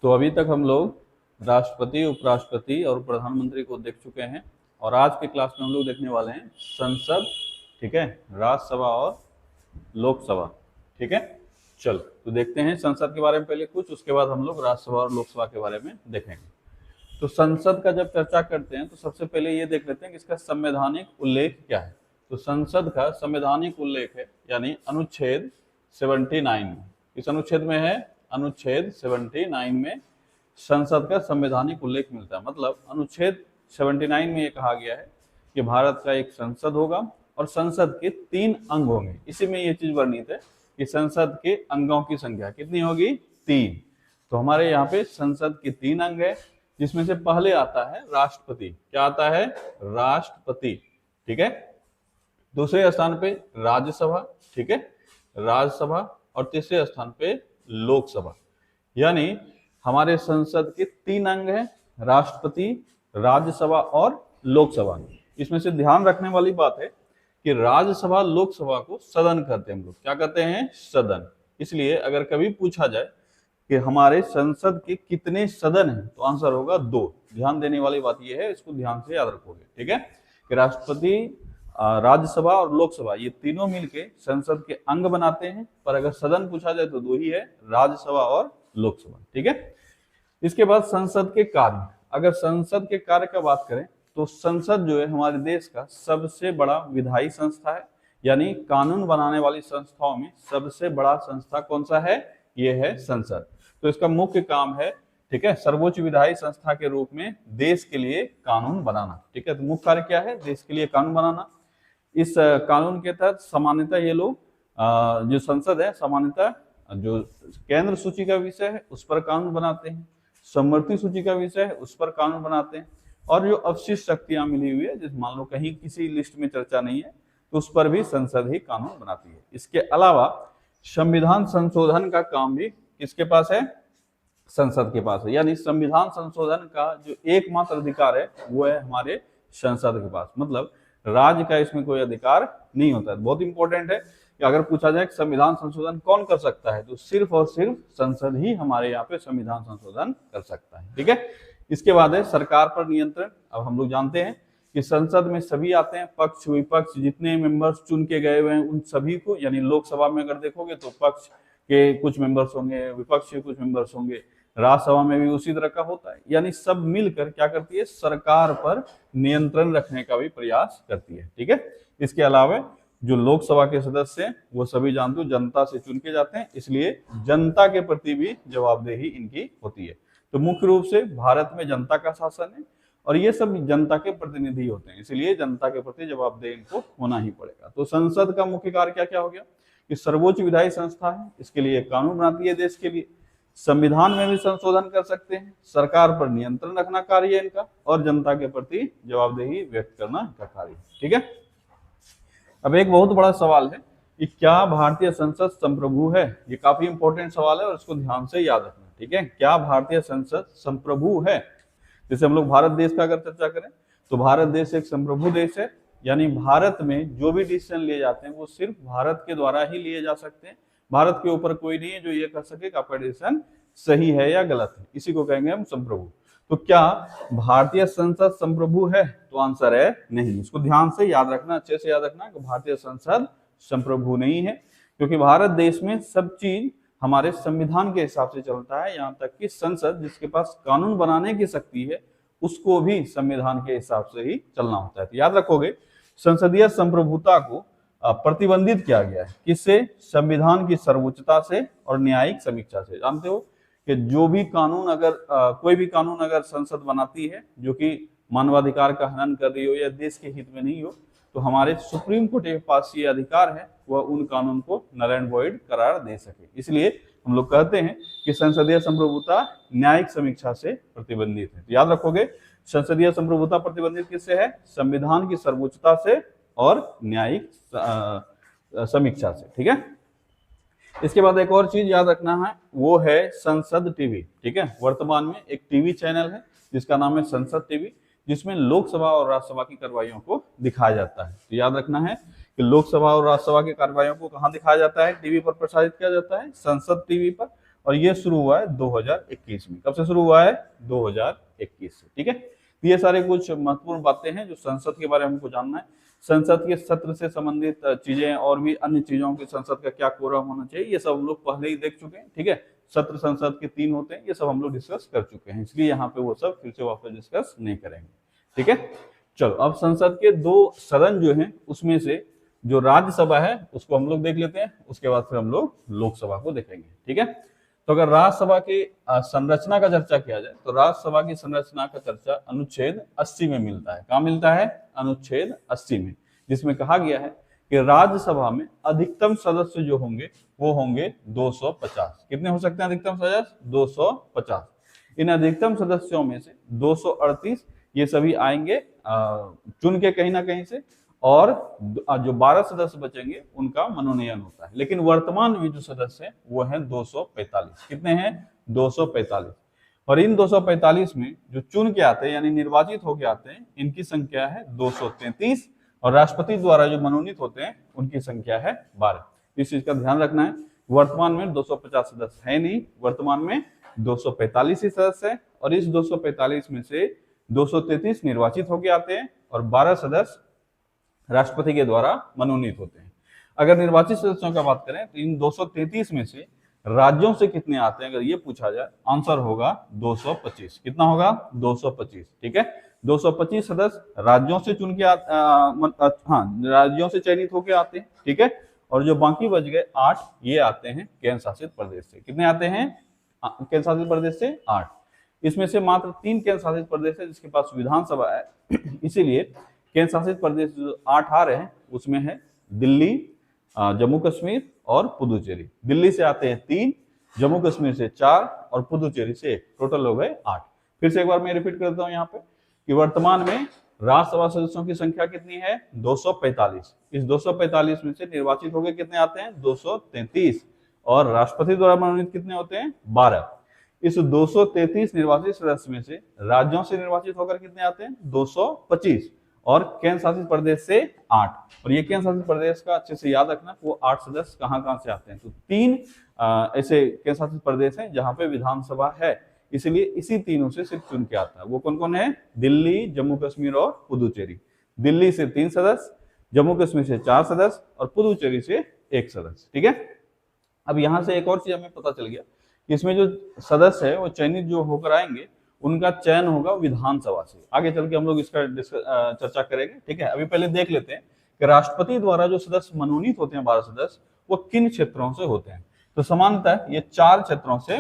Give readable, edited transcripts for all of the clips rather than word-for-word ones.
तो अभी तक हम लोग राष्ट्रपति, उपराष्ट्रपति और प्रधानमंत्री को देख चुके हैं और आज के क्लास में हम लोग देखने वाले हैं संसद, ठीक है, राज्यसभा और लोकसभा। ठीक है, चलो तो देखते हैं संसद के बारे में पहले कुछ, उसके बाद हम लोग राज्यसभा और लोकसभा के बारे में देखेंगे। तो संसद का जब चर्चा करते हैं तो सबसे पहले ये देख लेते हैं कि इसका संवैधानिक उल्लेख क्या है। तो संसद का संवैधानिक उल्लेख है यानी अनुच्छेद 79 में, इस अनुच्छेद में है अनुच्छेद 79 में संसद का संवैधानिक उल्लेख मिलता है। मतलब अनुच्छेद 79 में ये कहा गया है कि भारत का एक संसद होगा और संसद के 3 अंग होंगे। इसी में ये चीज वर्णित है कि संसद के अंगों की संख्या कितनी होगी, 3। तो हमारे यहाँ पे संसद के 3 अंग है, जिसमें से पहले आता है राष्ट्रपति। क्या आता है, राष्ट्रपति। ठीक है, दूसरे स्थान पे राज्यसभा, ठीक है, राज्यसभा, और तीसरे स्थान पे लोकसभा। यानी हमारे संसद के 3 अंग हैं, राष्ट्रपति, राज्यसभा और लोकसभा। इसमें से ध्यान रखने वाली बात है कि राज्यसभा लोकसभा को सदन कहते हैं हम लोग। क्या कहते हैं, सदन। इसलिए अगर कभी पूछा जाए कि हमारे संसद के कितने सदन हैं तो आंसर होगा 2। ध्यान देने वाली बात यह है, इसको ध्यान से याद रखोगे। ठीक है, कि राष्ट्रपति, राज्यसभा और लोकसभा ये तीनों मिलके संसद के अंग बनाते हैं, पर अगर सदन पूछा जाए तो 2 ही है, राज्यसभा और लोकसभा। ठीक है, इसके बाद संसद के कार्य। अगर संसद के कार्य का बात करें तो संसद जो है हमारे देश का सबसे बड़ा विधायी संस्था है, यानी कानून बनाने वाली संस्थाओं में सबसे बड़ा संस्था कौन सा है, ये है संसद। तो इसका मुख्य काम है, ठीक है, सर्वोच्च विधायी संस्था के रूप में देश के लिए कानून बनाना। ठीक है, तो मुख्य कार्य क्या है, देश के लिए कानून बनाना। इस कानून के तहत सामान्यतः ये लोग जो संसद है सामान्यतः जो केंद्र सूची का विषय है उस पर कानून बनाते हैं, समवर्ती सूची का विषय है उस पर कानून बनाते हैं, और जो अवशिष्ट शक्तियां मिली हुई है, जैसे मान लो कहीं किसी लिस्ट में चर्चा नहीं है तो उस पर भी संसद ही कानून बनाती है। इसके अलावा संविधान संशोधन का काम भी किसके पास है, संसद के पास है। यानी संविधान संशोधन का जो एकमात्र अधिकार है वो है हमारे संसद के पास। मतलब राज्य का इसमें कोई अधिकार नहीं होता है। बहुत इंपॉर्टेंट है कि अगर पूछा जाए कि संविधान संशोधन कौन कर सकता है तो सिर्फ और सिर्फ संसद ही हमारे यहाँ पे संविधान संशोधन कर सकता है। ठीक है, इसके बाद है सरकार पर नियंत्रण। अब हम लोग जानते हैं कि संसद में सभी आते हैं, पक्ष विपक्ष जितने मेंबर्स चुन के गए हुए हैं उन सभी को, यानी लोकसभा में अगर देखोगे तो पक्ष के कुछ मेंबर्स होंगे, विपक्ष के कुछ मेंबर्स होंगे, राज्यसभा में भी उसी तरह का होता है। यानी सब मिलकर क्या करती है, सरकार पर नियंत्रण रखने का भी प्रयास करती है। ठीक है, इसके अलावा जो लोकसभा के सदस्य हैं वो सभी जानते हो जनता से चुन के जाते हैं, इसलिए जनता के प्रति भी जवाबदेही इनकी होती है। तो मुख्य रूप से भारत में जनता का शासन है और ये सब जनता के प्रतिनिधि होते हैं, इसलिए जनता के प्रति जवाबदेह इनको होना ही पड़ेगा। तो संसद का मुख्य कार्य क्या क्या हो गया कि सर्वोच्च विधायी संस्था है, इसके लिए कानून बनाती है देश के लिए, संविधान में भी संशोधन कर सकते हैं, सरकार पर नियंत्रण रखना कार्य है इनका, और जनता के प्रति जवाबदेही व्यक्त करना का कार्य। ठीक है, अब एक बहुत बड़ा सवाल है कि क्या भारतीय संसद संप्रभु है। ये काफी इंपॉर्टेंट सवाल है और इसको ध्यान से याद रखना। ठीक है, क्या भारतीय संसद संप्रभु है। जैसे हम लोग भारत देश का अगर चर्चा करें तो भारत देश एक संप्रभु देश है, यानी भारत में जो भी डिसीजन लिए जाते हैं वो सिर्फ भारत के द्वारा ही लिए जा सकते हैं। भारत के ऊपर कोई नहीं है जो ये कह सके कि आपका डिसीजन सही है या गलत है, इसी को कहेंगे हम संप्रभु। तो क्या भारतीय संसद संप्रभु है, तो आंसर है नहीं। इसको ध्यान से याद रखना, अच्छे से याद रखना कि भारतीय संसद संप्रभु नहीं है, क्योंकि भारत देश में सब चीज हमारे संविधान के हिसाब से चलता है। यहाँ तक कि संसद जिसके पास कानून बनाने की शक्ति है उसको भी संविधान के हिसाब से ही चलना होता है। तो याद रखोगे संसदीय संप्रभुता को प्रतिबंधित किया गया है, किससे, संविधान की सर्वोच्चता से और न्यायिक समीक्षा से। जानते हो कि जो भी कानून अगर कोई भी कानून अगर संसद बनाती है जो कि मानवाधिकार का हनन कर रही हो या देश के हित में नहीं हो, तो हमारे सुप्रीम कोर्ट के पास ये अधिकार है वह उन कानून को नल एंड वॉइड करार दे सके। इसलिए हम लोग कहते हैं कि संसदीय संप्रभुता न्यायिक समीक्षा से प्रतिबंधित है। तो याद रखोगे संसदीय संप्रभुता प्रतिबंधित किससे है, संविधान की सर्वोच्चता से और न्यायिक समीक्षा से। ठीक है, इसके बाद एक और चीज याद रखना है, वो है संसद टीवी। ठीक है, वर्तमान में एक टीवी चैनल है जिसका नाम है संसद टीवी, जिसमें लोकसभा और राज्यसभा की कार्रवाइयों को दिखाया जाता है। तो याद रखना है कि लोकसभा और राज्यसभा की कार्रवाइयों को कहाँ दिखाया जाता है, टीवी पर प्रसारित किया जाता है, संसद टीवी पर। और ये शुरू हुआ है 2021 में। कब से शुरू हुआ है? 2021 से। ठीक है, तो ये सारे कुछ महत्वपूर्ण बातें हैं जो संसद के बारे में हमको जानना है। संसद के सत्र से संबंधित चीजें और भी अन्य चीजों की, संसद का क्या कोरम होना चाहिए, ये सब हम लोग पहले ही देख चुके हैं। ठीक है, सत्र संसद के 3 होते हैं, ये सब हम लोग डिस्कस कर चुके हैं, इसलिए यहाँ पे वो सब फिर से वापस डिस्कस नहीं करेंगे। ठीक है, चलो अब संसद के 2 सदन जो हैं उसमें से जो राज्यसभा है उसको हम लोग देख लेते हैं, उसके बाद फिर हम लोग लोकसभा को देखेंगे। ठीक है, तो अगर राज्यसभा की संरचना का चर्चा किया जाए तो राज्यसभा की संरचना का चर्चा अनुच्छेद 80 में मिलता है। कहाँ मिलता है? अनुच्छेद 80 में, जिसमें कहा गया है कि राज्यसभा में अधिकतम सदस्य जो होंगे वो होंगे 250। कितने हो सकते हैं अधिकतम सदस्य? 250। इन अधिकतम सदस्यों में से 238 ये सभी आएंगे चुन के कहीं ना कहीं से, और जो 12 सदस्य बचेंगे उनका मनोनयन होता है। लेकिन वर्तमान में जो सदस्य हैं वो हैं 245। कितने हैं? 245। और इन 245 में जो चुन के आते हैं यानी निर्वाचित होके आते हैं, इनकी संख्या है 233, और राष्ट्रपति द्वारा जो मनोनीत होते हैं उनकी संख्या है 12। इस चीज का ध्यान रखना है, वर्तमान में 250 सदस्य है नहीं, वर्तमान में 245 ही सदस्य है, और इस 245 में से 233 निर्वाचित होके आते हैं और 12 सदस्य राष्ट्रपति के द्वारा मनोनीत होते हैं। अगर निर्वाचित सदस्यों का बात करें तो इन 233 में से राज्यों से कितने आते हैं, अगर ये पूछा जाए, आंसर होगा 225। कितना होगा? 225। ठीक है, 225 सदस्य राज्यों से चुन के राज्यों से चयनित होकर आते हैं। ठीक है, और जो बाकी बच गए 8 ये आते हैं केंद्र शासित प्रदेश से। कितने आते हैं केंद्र शासित प्रदेश से? 8। इसमें से मात्र 3 केंद्र शासित प्रदेश है जिसके पास विधानसभा है, इसीलिए केंद्र शासित प्रदेश जो 8 आ रहे हैं उसमें है दिल्ली, जम्मू कश्मीर और पुदुचेरी। दिल्ली से आते हैं 3, जम्मू कश्मीर से 4 और पुदुचेरी से 1, टोटल हो गए 8। फिर से एक बार मैं रिपीट करता हूं यहाँ पे कि वर्तमान में राज्यसभा सदस्यों की संख्या कितनी है? 245। इस 245 में से निर्वाचित होकर कितने आते हैं? 233, और राष्ट्रपति द्वारा मनोनीत कितने होते हैं? 12। इस 233 निर्वाचित सदस्य में से राज्यों से निर्वाचित होकर कितने आते हैं? 225, और केंद्र शासित प्रदेश से 8। और ये केंद्र शासित प्रदेश का अच्छे से याद रखना, वो 8 सदस्य कहाँ से आते हैं, तो 3 ऐसे केंद्र शासित प्रदेश हैं जहां पे विधानसभा है, इसलिए इसी तीनों से सिर्फ चुन के आता है। वो कौन कौन है? दिल्ली, जम्मू कश्मीर और पुदुचेरी। दिल्ली से 3 सदस्य, जम्मू कश्मीर से 4 सदस्य और पुदुचेरी से 1 सदस्य। ठीक है, अब यहाँ से एक और चीज हमें पता चल गया, इसमें जो सदस्य है वो चयनित जो होकर आएंगे उनका चयन होगा विधानसभा से। आगे चल के हम लोग इसका चर्चा करेंगे। ठीक है, अभी पहले देख लेते हैं कि राष्ट्रपति द्वारा जो सदस्य मनोनीत होते हैं 12 सदस्य, वो किन क्षेत्रों से होते हैं। तो सामान्यतः ये 4 क्षेत्रों से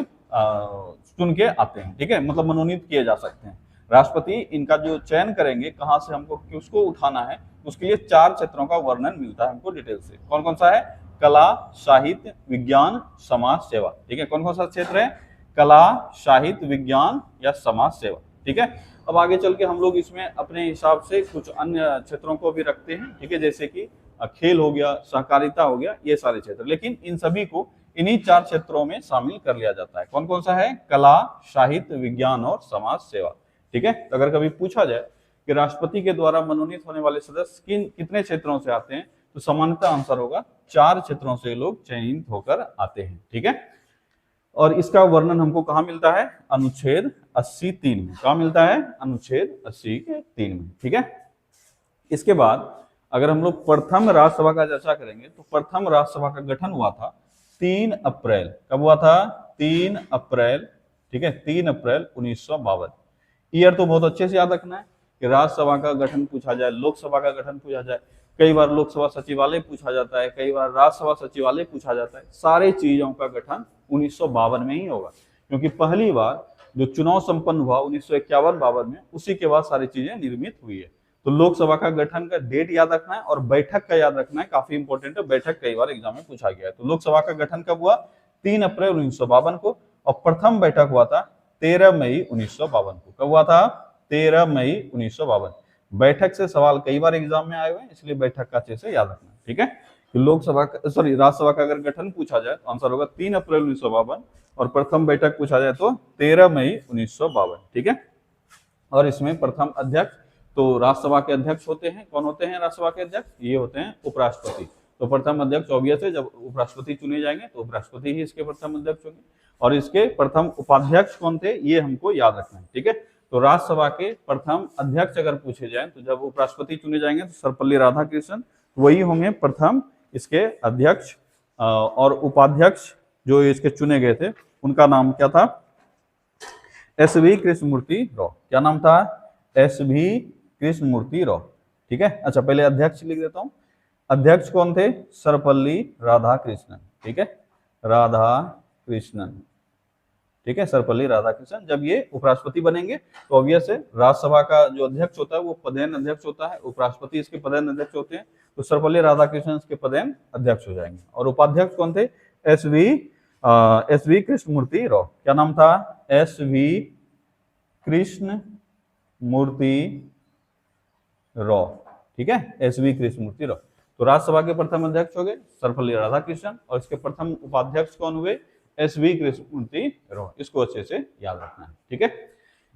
चुन के आते हैं। ठीक है, मतलब मनोनीत किए जा सकते हैं। राष्ट्रपति इनका जो चयन करेंगे कहाँ से हमको किसको उठाना है, उसके लिए 4 क्षेत्रों का वर्णन मिलता है हमको डिटेल से। कौन कौन सा है? कला, साहित्य, विज्ञान, समाज सेवा। ठीक है, कौन कौन सा क्षेत्र है? कला, साहित्य, विज्ञान या समाज सेवा। ठीक है, अब आगे चल के हम लोग इसमें अपने हिसाब से कुछ अन्य क्षेत्रों को भी रखते हैं। ठीक है, जैसे कि खेल हो गया, सहकारिता हो गया, ये सारे क्षेत्र, लेकिन इन सभी को इन्हीं 4 क्षेत्रों में शामिल कर लिया जाता है। कौन कौन सा है? कला, साहित्य, विज्ञान और समाज सेवा। ठीक है, तो अगर कभी पूछा जाए कि राष्ट्रपति के द्वारा मनोनीत होने वाले सदस्य कितने क्षेत्रों से आते हैं, तो सामान्यतः आंसर होगा 4 क्षेत्रों से लोग चयनित होकर आते हैं। ठीक है, और इसका वर्णन हमको कहाँ मिलता है? अनुच्छेद 80(3) में। कहाँ मिलता है? अनुच्छेद 80(3) में। ठीक है, इसके बाद अगर हम लोग प्रथम राज्यसभा का चर्चा करेंगे तो प्रथम राज्यसभा का गठन हुआ था 3 अप्रैल। कब हुआ था? 3 अप्रैल। ठीक है, 3 अप्रैल 1952। ईयर तो बहुत अच्छे से याद रखना है कि राज्यसभा का गठन पूछा जाए, लोकसभा का गठन पूछा जाए, कई बार लोकसभा सचिवालय पूछा जाता है, कई बार राज्यसभा सचिवालय पूछा जाता है। सारे चीजों का गठन 1952 में ही होगा, क्योंकि पहली बार जो चुनाव संपन्न हुआ 1951-52 में, उसी के बाद सारी चीजें निर्मित हुई है। तो लोकसभा का गठन का डेट याद रखना है और बैठक का याद रखना है, काफी इंपॉर्टेंट है। बैठक कई बार एग्जाम में पूछा गया है। तो लोकसभा का गठन कब हुआ? 3 अप्रैल 1952 को, और प्रथम बैठक हुआ था 13 मई 1952 को। कब हुआ था? 13 मई 1952। बैठक से सवाल कई बार एग्जाम में आए हुए हैं, इसलिए बैठक का अच्छे से याद रखना। ठीक है, लोकसभा राज्यसभा का अगर गठन पूछा जाए तो आंसर होगा 3 अप्रैल 1952, और प्रथम बैठक पूछा जाए तो 13 मई 1952। ठीक है, और इसमें प्रथम अध्यक्ष तो राज्यसभा के अध्यक्ष होते हैं। कौन होते हैं राज्यसभा के अध्यक्ष? ये होते हैं उपराष्ट्रपति। तो प्रथम अध्यक्ष ऑब्वियस है, जब उपराष्ट्रपति चुने जाएंगे तो उपराष्ट्रपति ही इसके प्रथम अध्यक्ष होंगे। और इसके प्रथम उपाध्यक्ष कौन थे ये हमको याद रखना है, ठीक है। तो राज्यसभा के प्रथम अध्यक्ष अगर पूछे जाए तो जब उपराष्ट्रपति चुने जाएंगे तो सर्वपल्ली राधाकृष्णन वही होंगे प्रथम इसके अध्यक्ष, और उपाध्यक्ष जो इसके चुने गए थे उनका नाम क्या था, एस.वी. कृष्णमूर्ति राव। क्या नाम था, एस.वी. कृष्णमूर्ति राव, ठीक है। अच्छा पहले अध्यक्ष लिख देता हूं, अध्यक्ष कौन थे, सर्वपल्ली राधाकृष्णन, ठीक है, राधाकृष्णन, ठीक है, सर्वपल्ली राधाकृष्णन। जब ये उपराष्ट्रपति बनेंगे तो ऑब्वियस है राज्यसभा का जो अध्यक्ष होता है वो पदेन अध्यक्ष होता है, उपराष्ट्रपति इसके पदेन अध्यक्ष होते हैं, तो सर्वपल्ली राधाकृष्णन इसके पदेन अध्यक्ष हो जाएंगे। और उपाध्यक्ष कौन थे, एस.वी. कृष्णमूर्ति राव। क्या नाम था, एस.वी. कृष्णमूर्ति राव, ठीक है, एस.वी. कृष्णमूर्ति राव। तो राज्यसभा के प्रथम अध्यक्ष हो गए सर्वपल्ली राधाकृष्णन और इसके प्रथम उपाध्यक्ष कौन हुए, एस.वी. कृष्णमूर्ति राव। इसको अच्छे से याद रखना है, ठीक है।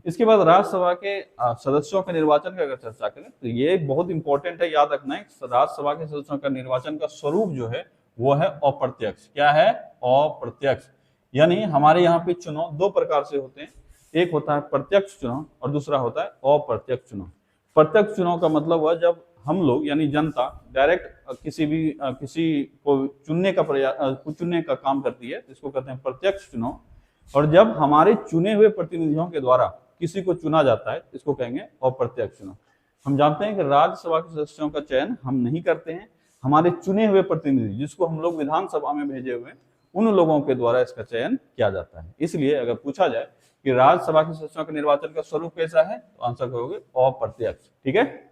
इसके बाद राज्यसभा के सदस्यों के निर्वाचन की अगर चर्चा करें तो ये बहुत इंपॉर्टेंट है, याद रखना है। राज्यसभा के सदस्यों का निर्वाचन का स्वरूप जो है वो है अप्रत्यक्ष। क्या है, अप्रत्यक्ष। यानी हमारे यहाँ पे चुनाव दो प्रकार से होते हैं, एक होता है प्रत्यक्ष चुनाव और दूसरा होता है अप्रत्यक्ष चुनाव। प्रत्यक्ष चुनाव का मतलब हुआ जब हम लोग यानी जनता डायरेक्ट किसी को चुनने का काम करती है, इसको कहते हैं प्रत्यक्ष चुनाव। और जब हमारे चुने हुए प्रतिनिधियों के द्वारा किसी को चुना जाता है, इसको कहेंगे अप्रत्यक्ष चुनाव। हम जानते हैं कि राज्यसभा के सदस्यों का चयन हम नहीं करते हैं, हमारे चुने हुए प्रतिनिधि जिसको हम लोग विधानसभा में भेजे हुए उन लोगों के द्वारा इसका चयन किया जाता है। इसलिए अगर पूछा जाए कि राज्यसभा के सदस्यों के निर्वाचन का स्वरूप कैसा है, तो आंसर कहोगे अप्रत्यक्ष, ठीक है।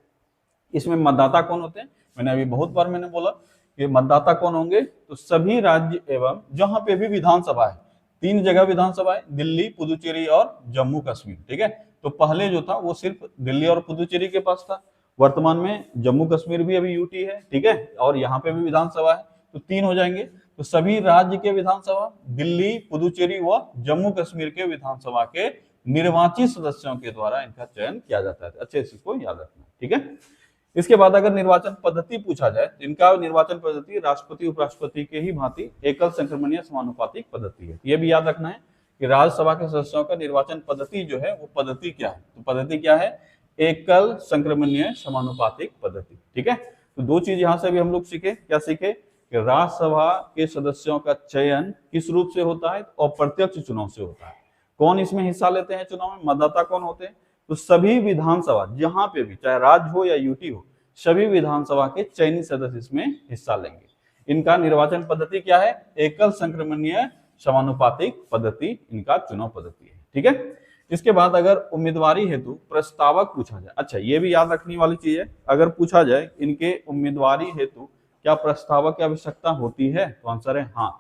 इसमें मतदाता कौन होते हैं, मैंने अभी बहुत बार बोला कि मतदाता कौन होंगे, तो सभी राज्य एवं जहां पे भी विधानसभा है, 3 जगह विधानसभा है, दिल्ली, पुदुचेरी और जम्मू कश्मीर, ठीक है। तो पहले जो था वो सिर्फ दिल्ली और पुदुचेरी के पास था, वर्तमान में जम्मू कश्मीर भी अभी यूटी है, ठीक है, और यहाँ पे भी विधानसभा है, तो 3 हो जाएंगे। तो सभी राज्य के विधानसभा, दिल्ली, पुदुचेरी व जम्मू कश्मीर के विधानसभा के निर्वाचित सदस्यों के द्वारा इनका चयन किया जाता है। अच्छे से इसको याद रखना, ठीक है। इसके बाद अगर निर्वाचन पद्धति पूछा जाए, इनका निर्वाचन पद्धति राष्ट्रपति उपराष्ट्रपति के ही भांति एकल संक्रमणीय समानुपातिक पद्धति है। ये भी याद रखना है कि राज्यसभा के सदस्यों का निर्वाचन पद्धति जो है वो पद्धति क्या है, तो पद्धति क्या है, एकल संक्रमणीय समानुपातिक पद्धति, ठीक है। तो 2 चीज यहां से भी हम लोग सीखे, क्या सीखे कि राज्यसभा के सदस्यों का चयन किस रूप से होता है, अप्रत्यक्ष चुनाव से होता है। कौन इसमें हिस्सा लेते हैं चुनाव में, मतदाता कौन होते हैं, तो सभी विधानसभा जहां पे भी चाहे राज्य हो या यूटी हो, सभी विधानसभा के चयनित सदस्य इसमें हिस्सा लेंगे। इनका निर्वाचन पद्धति क्या है, एकल संक्रमणीय समानुपातिक पद्धति इनका चुनाव पद्धति है, ठीक है। इसके बाद अगर उम्मीदवारी हेतु प्रस्तावक पूछा जाए, अच्छा ये भी याद रखने वाली चीज है, अगर पूछा जाए इनके उम्मीदवारी हेतु क्या प्रस्तावक की आवश्यकता होती है, तो आंसर है हाँ।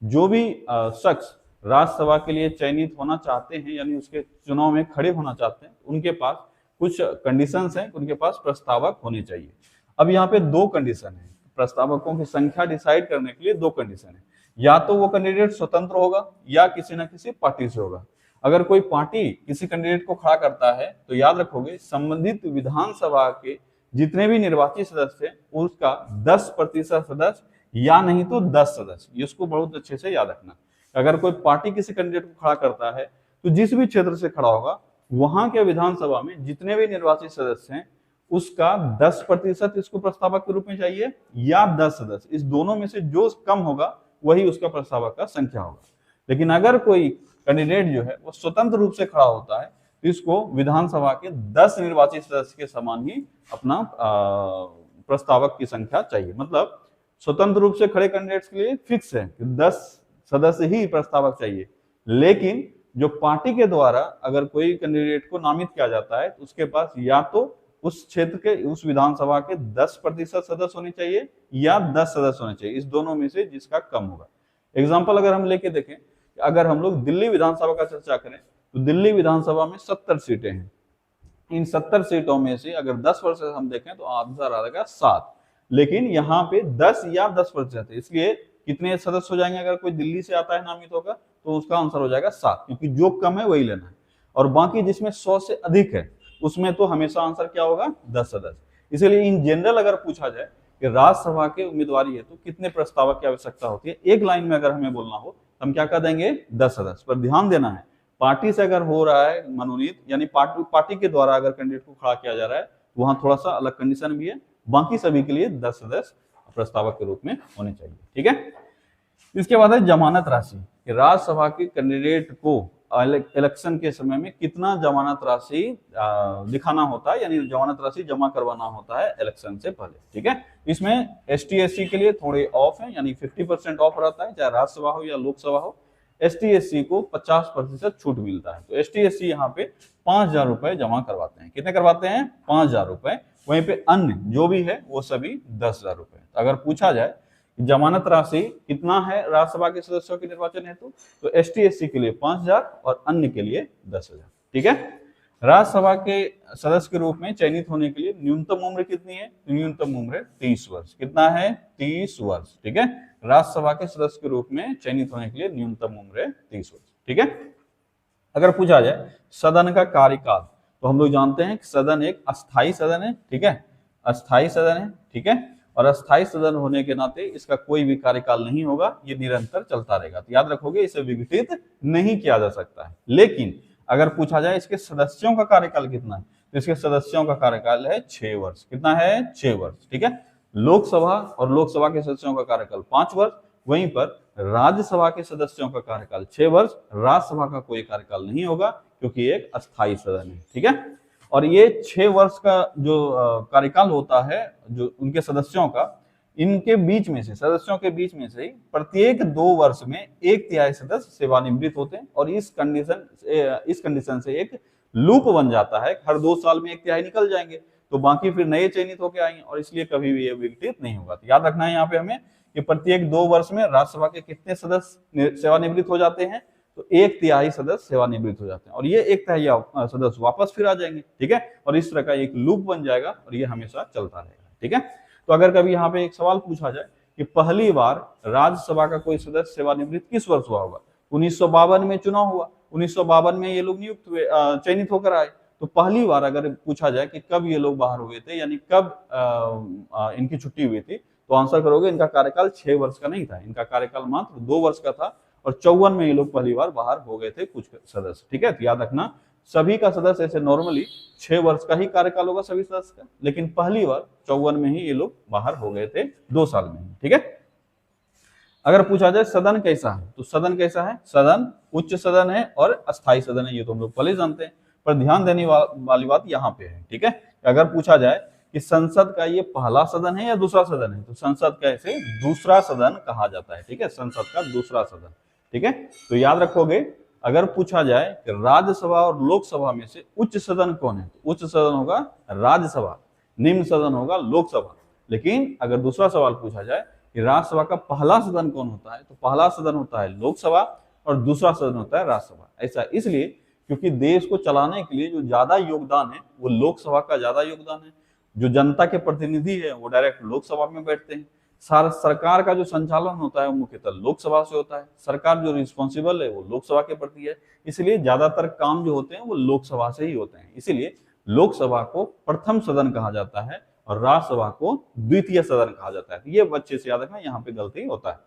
जो भी शख्स राज्यसभा के लिए चयनित होना चाहते हैं यानी उसके चुनाव में खड़े होना चाहते हैं, उनके पास कुछ कंडीशंस हैं, उनके पास प्रस्तावक होने चाहिए। अब यहाँ पे 2 कंडीशन है, प्रस्तावकों की संख्या डिसाइड करने के लिए 2 कंडीशन है, या तो वो कैंडिडेट स्वतंत्र होगा या किसी न किसी पार्टी से होगा। अगर कोई पार्टी किसी कैंडिडेट को खड़ा करता है तो याद रखोगे संबंधित विधानसभा के जितने भी निर्वाचित सदस्य हैं उसका 10% सदस्य या नहीं तो 10 सदस्य, इसको बहुत अच्छे से याद रखना। अगर कोई पार्टी किसी कैंडिडेट को खड़ा करता है तो जिस भी क्षेत्र से खड़ा होगा वहां के विधानसभा में जितने भी निर्वाचित सदस्य हैं उसका 10% इसको प्रस्तावक के रूप में चाहिए या 10 सदस्य, इस दोनों में से जो कम होगा वही उसका प्रस्तावक का संख्या होगा। लेकिन अगर कोई कैंडिडेट जो है वो स्वतंत्र रूप से खड़ा होता है तो इसको विधानसभा के 10 निर्वाचित सदस्य के समान ही अपना प्रस्तावक की संख्या चाहिए। मतलब स्वतंत्र रूप से खड़े कैंडिडेट्स के लिए फिक्स है कि 10 सदस्य ही प्रस्तावक चाहिए, लेकिन जो पार्टी के द्वारा अगर कोई कैंडिडेट को नामित किया जाता है तो उसके पास या तो उस क्षेत्र के उस विधानसभा के 10% सदस्य होने चाहिए या 10 सदस्य होने चाहिए, इस दोनों में से जिसका कम होगा। एग्जाम्पल अगर हम लेके देखें, अगर हम लोग दिल्ली विधानसभा का चर्चा करें तो दिल्ली विधानसभा में 70 सीटें हैं। इन 70 सीटों में से अगर 10% हम देखें तो आंसर आ जाएगा 7, लेकिन यहाँ पे 10 या 10% है, इसलिए कितने सदस्य हो जाएंगे, अगर कोई दिल्ली से आता है नामित होगा तो उसका आंसर हो जाएगा 7, क्योंकि जो कम है वही लेना है। और बाकी जिसमें 100 से अधिक है उसमें तो हमेशा आंसर क्या होगा, 10 सदस्य। इसलिए इन जनरल अगर पूछा जाए कि राज्यसभा के उम्मीदवारी है तो कितने प्रस्तावक की आवश्यकता होती है, एक लाइन में अगर हमें बोलना हो हम क्या कर देंगे 10 सदस्य। पर ध्यान देना है, पार्टी से अगर हो रहा है मनोनीत, यानी पार्टी के द्वारा अगर कैंडिडेट को खड़ा किया जा रहा है, वहां थोड़ा सा अलग कंडीशन भी है। बाकी सभी के लिए 10 सदस्य प्रस्तावक के रूप में होने चाहिए। ठीक है, इसके बाद है जमानत राशि। राज्यसभा के कैंडिडेट को इलेक्शन के समय में कितना जमानत राशि दिखाना होता है, यानी जमानत राशि जमा करवाना होता है इलेक्शन से पहले। ठीक है, इसमें ST SC के लिए थोड़े ऑफ है, यानी 50% ऑफ रहता है, चाहे राज्यसभा हो या लोकसभा हो। ST SC को 50% छूट मिलता है। तो ST SC यहाँ पे 5,000 रुपए जमा करवाते हैं। कितने करवाते हैं? 5,000 रुपए। वहीं पे अन्य जो भी है वो सभी 10,000 रुपए। अगर पूछा जाए जमानत राशि कितना है राज्यसभा के सदस्यों के निर्वाचन हेतु, तो ST SC के लिए 5,000 और अन्य के लिए 10,000। ठीक है, राज्यसभा के सदस्य के रूप में चयनित होने के लिए न्यूनतम उम्र कितनी है? न्यूनतम उम्र 30 वर्ष। कितना है? 30 वर्ष। ठीक है, राज्यसभा के सदस्य के रूप में चयनित होने के लिए न्यूनतम उम्र 30 वर्ष। ठीक है, अगर पूछा जाए सदन का कार्यकाल, तो हम लोग जानते हैं कि सदन एक अस्थायी सदन है। ठीक है, अस्थायी सदन है। ठीक है, और अस्थायी सदन होने के नाते इसका कोई भी कार्यकाल नहीं होगा, ये निरंतर चलता रहेगा। तो याद रखोगे, इसे विघटित नहीं किया जा सकता है। लेकिन अगर पूछा जाए इसके सदस्यों का कार्यकाल कितना है, तो इसके सदस्यों का कार्यकाल है 6 वर्ष। कितना है? 6 वर्ष। ठीक है, लोकसभा और लोकसभा के सदस्यों का कार्यकाल 5 वर्ष। वहीं पर राज्यसभा के सदस्यों का कार्यकाल 6 वर्ष। राज्यसभा का कोई कार्यकाल नहीं होगा क्योंकि एक अस्थायी सदन है। ठीक है, और ये 6 वर्ष का जो कार्यकाल होता है जो उनके सदस्यों का, इनके बीच में से, सदस्यों के बीच में से ही प्रत्येक 2 वर्ष में 1/3 सदस्य सेवानिवृत्त होते हैं। और इस कंडीशन से एक लूप बन जाता है, हर 2 साल में 1/3 निकल जाएंगे, तो बाकी फिर नए चयनित होकर आएंगे, और इसलिए कभी भी ये विघटित नहीं होगा। तो याद रखना है यहाँ पे हमें कि प्रत्येक 2 वर्ष में राज्यसभा के कितने सदस्य सेवानिवृत्त हो जाते हैं, तो 1/3 सदस्य सेवानिवृत्त हो जाते हैं, और ये 1/3 सदस्य वापस फिर आ जाएंगे। ठीक है, और इस तरह का एक लूप बन जाएगा और ये हमेशा चलता रहेगा। ठीक है, तो अगर कभी यहाँ पे एक सवाल पूछा जाए कि पहली बार राज्यसभा का कोई सदस्य सेवानिवृत्त किस वर्ष हुआ होगा, 1952 में चुनाव हुआ, 1952 में ये लोग नियुक्त हुए, चयनित होकर आए। तो पहली बार अगर पूछा जाए कि कब ये लोग बाहर हुए थे, यानी कब इनकी छुट्टी हुई थी, तो आंसर करोगे इनका कार्यकाल 6 वर्ष का नहीं था, इनका कार्यकाल मात्र 2 वर्ष का था, और 54 में ये लोग पहली बार बाहर हो गए थे कुछ सदस्य। ठीक है, तो याद रखना सभी का सदस्य ऐसे नॉर्मली 6 वर्ष का ही कार्यकाल होगा सभी सदस्य का, लेकिन पहली बार 54 में ही ये लोग बाहर हो गए थे 2 साल में ही। ठीक है, अगर पूछा जाए सदन कैसा है, तो सदन कैसा है? सदन उच्च सदन है और अस्थायी सदन है, ये तो हम लोग पहले जानते हैं। पर ध्यान देने वाली बात यहाँ पे है। ठीक है, अगर पूछा जाए कि संसद का ये पहला सदन है या दूसरा सदन है, तो संसद का इसे दूसरा सदन कहा जाता है। ठीक है, संसद का दूसरा सदन। ठीक है, तो याद रखोगे अगर पूछा जाए कि राज्यसभा और लोकसभा में से उच्च सदन कौन है, तो उच्च सदन होगा राज्यसभा, निम्न सदन होगा लोकसभा। लेकिन अगर दूसरा सवाल पूछा जाए कि राज्यसभा का पहला सदन कौन होता है, तो पहला सदन होता है लोकसभा और दूसरा सदन होता है राज्यसभा। ऐसा इसलिए क्योंकि देश को चलाने के लिए जो ज्यादा योगदान है वो लोकसभा का ज्यादा योगदान है। जो जनता के प्रतिनिधि है वो डायरेक्ट लोकसभा में बैठते हैं। सरकार का जो संचालन होता है वो मुख्यतः लोकसभा से होता है। सरकार जो रिस्पॉन्सिबल है वो लोकसभा के प्रति है, इसलिए ज्यादातर काम जो होते हैं वो लोकसभा से ही होते हैं। इसीलिए लोकसभा को प्रथम सदन कहा जाता है और राज्यसभा को द्वितीय सदन कहा जाता है। ये बच्चे से याद रखना, यहाँ पे गलती होता है।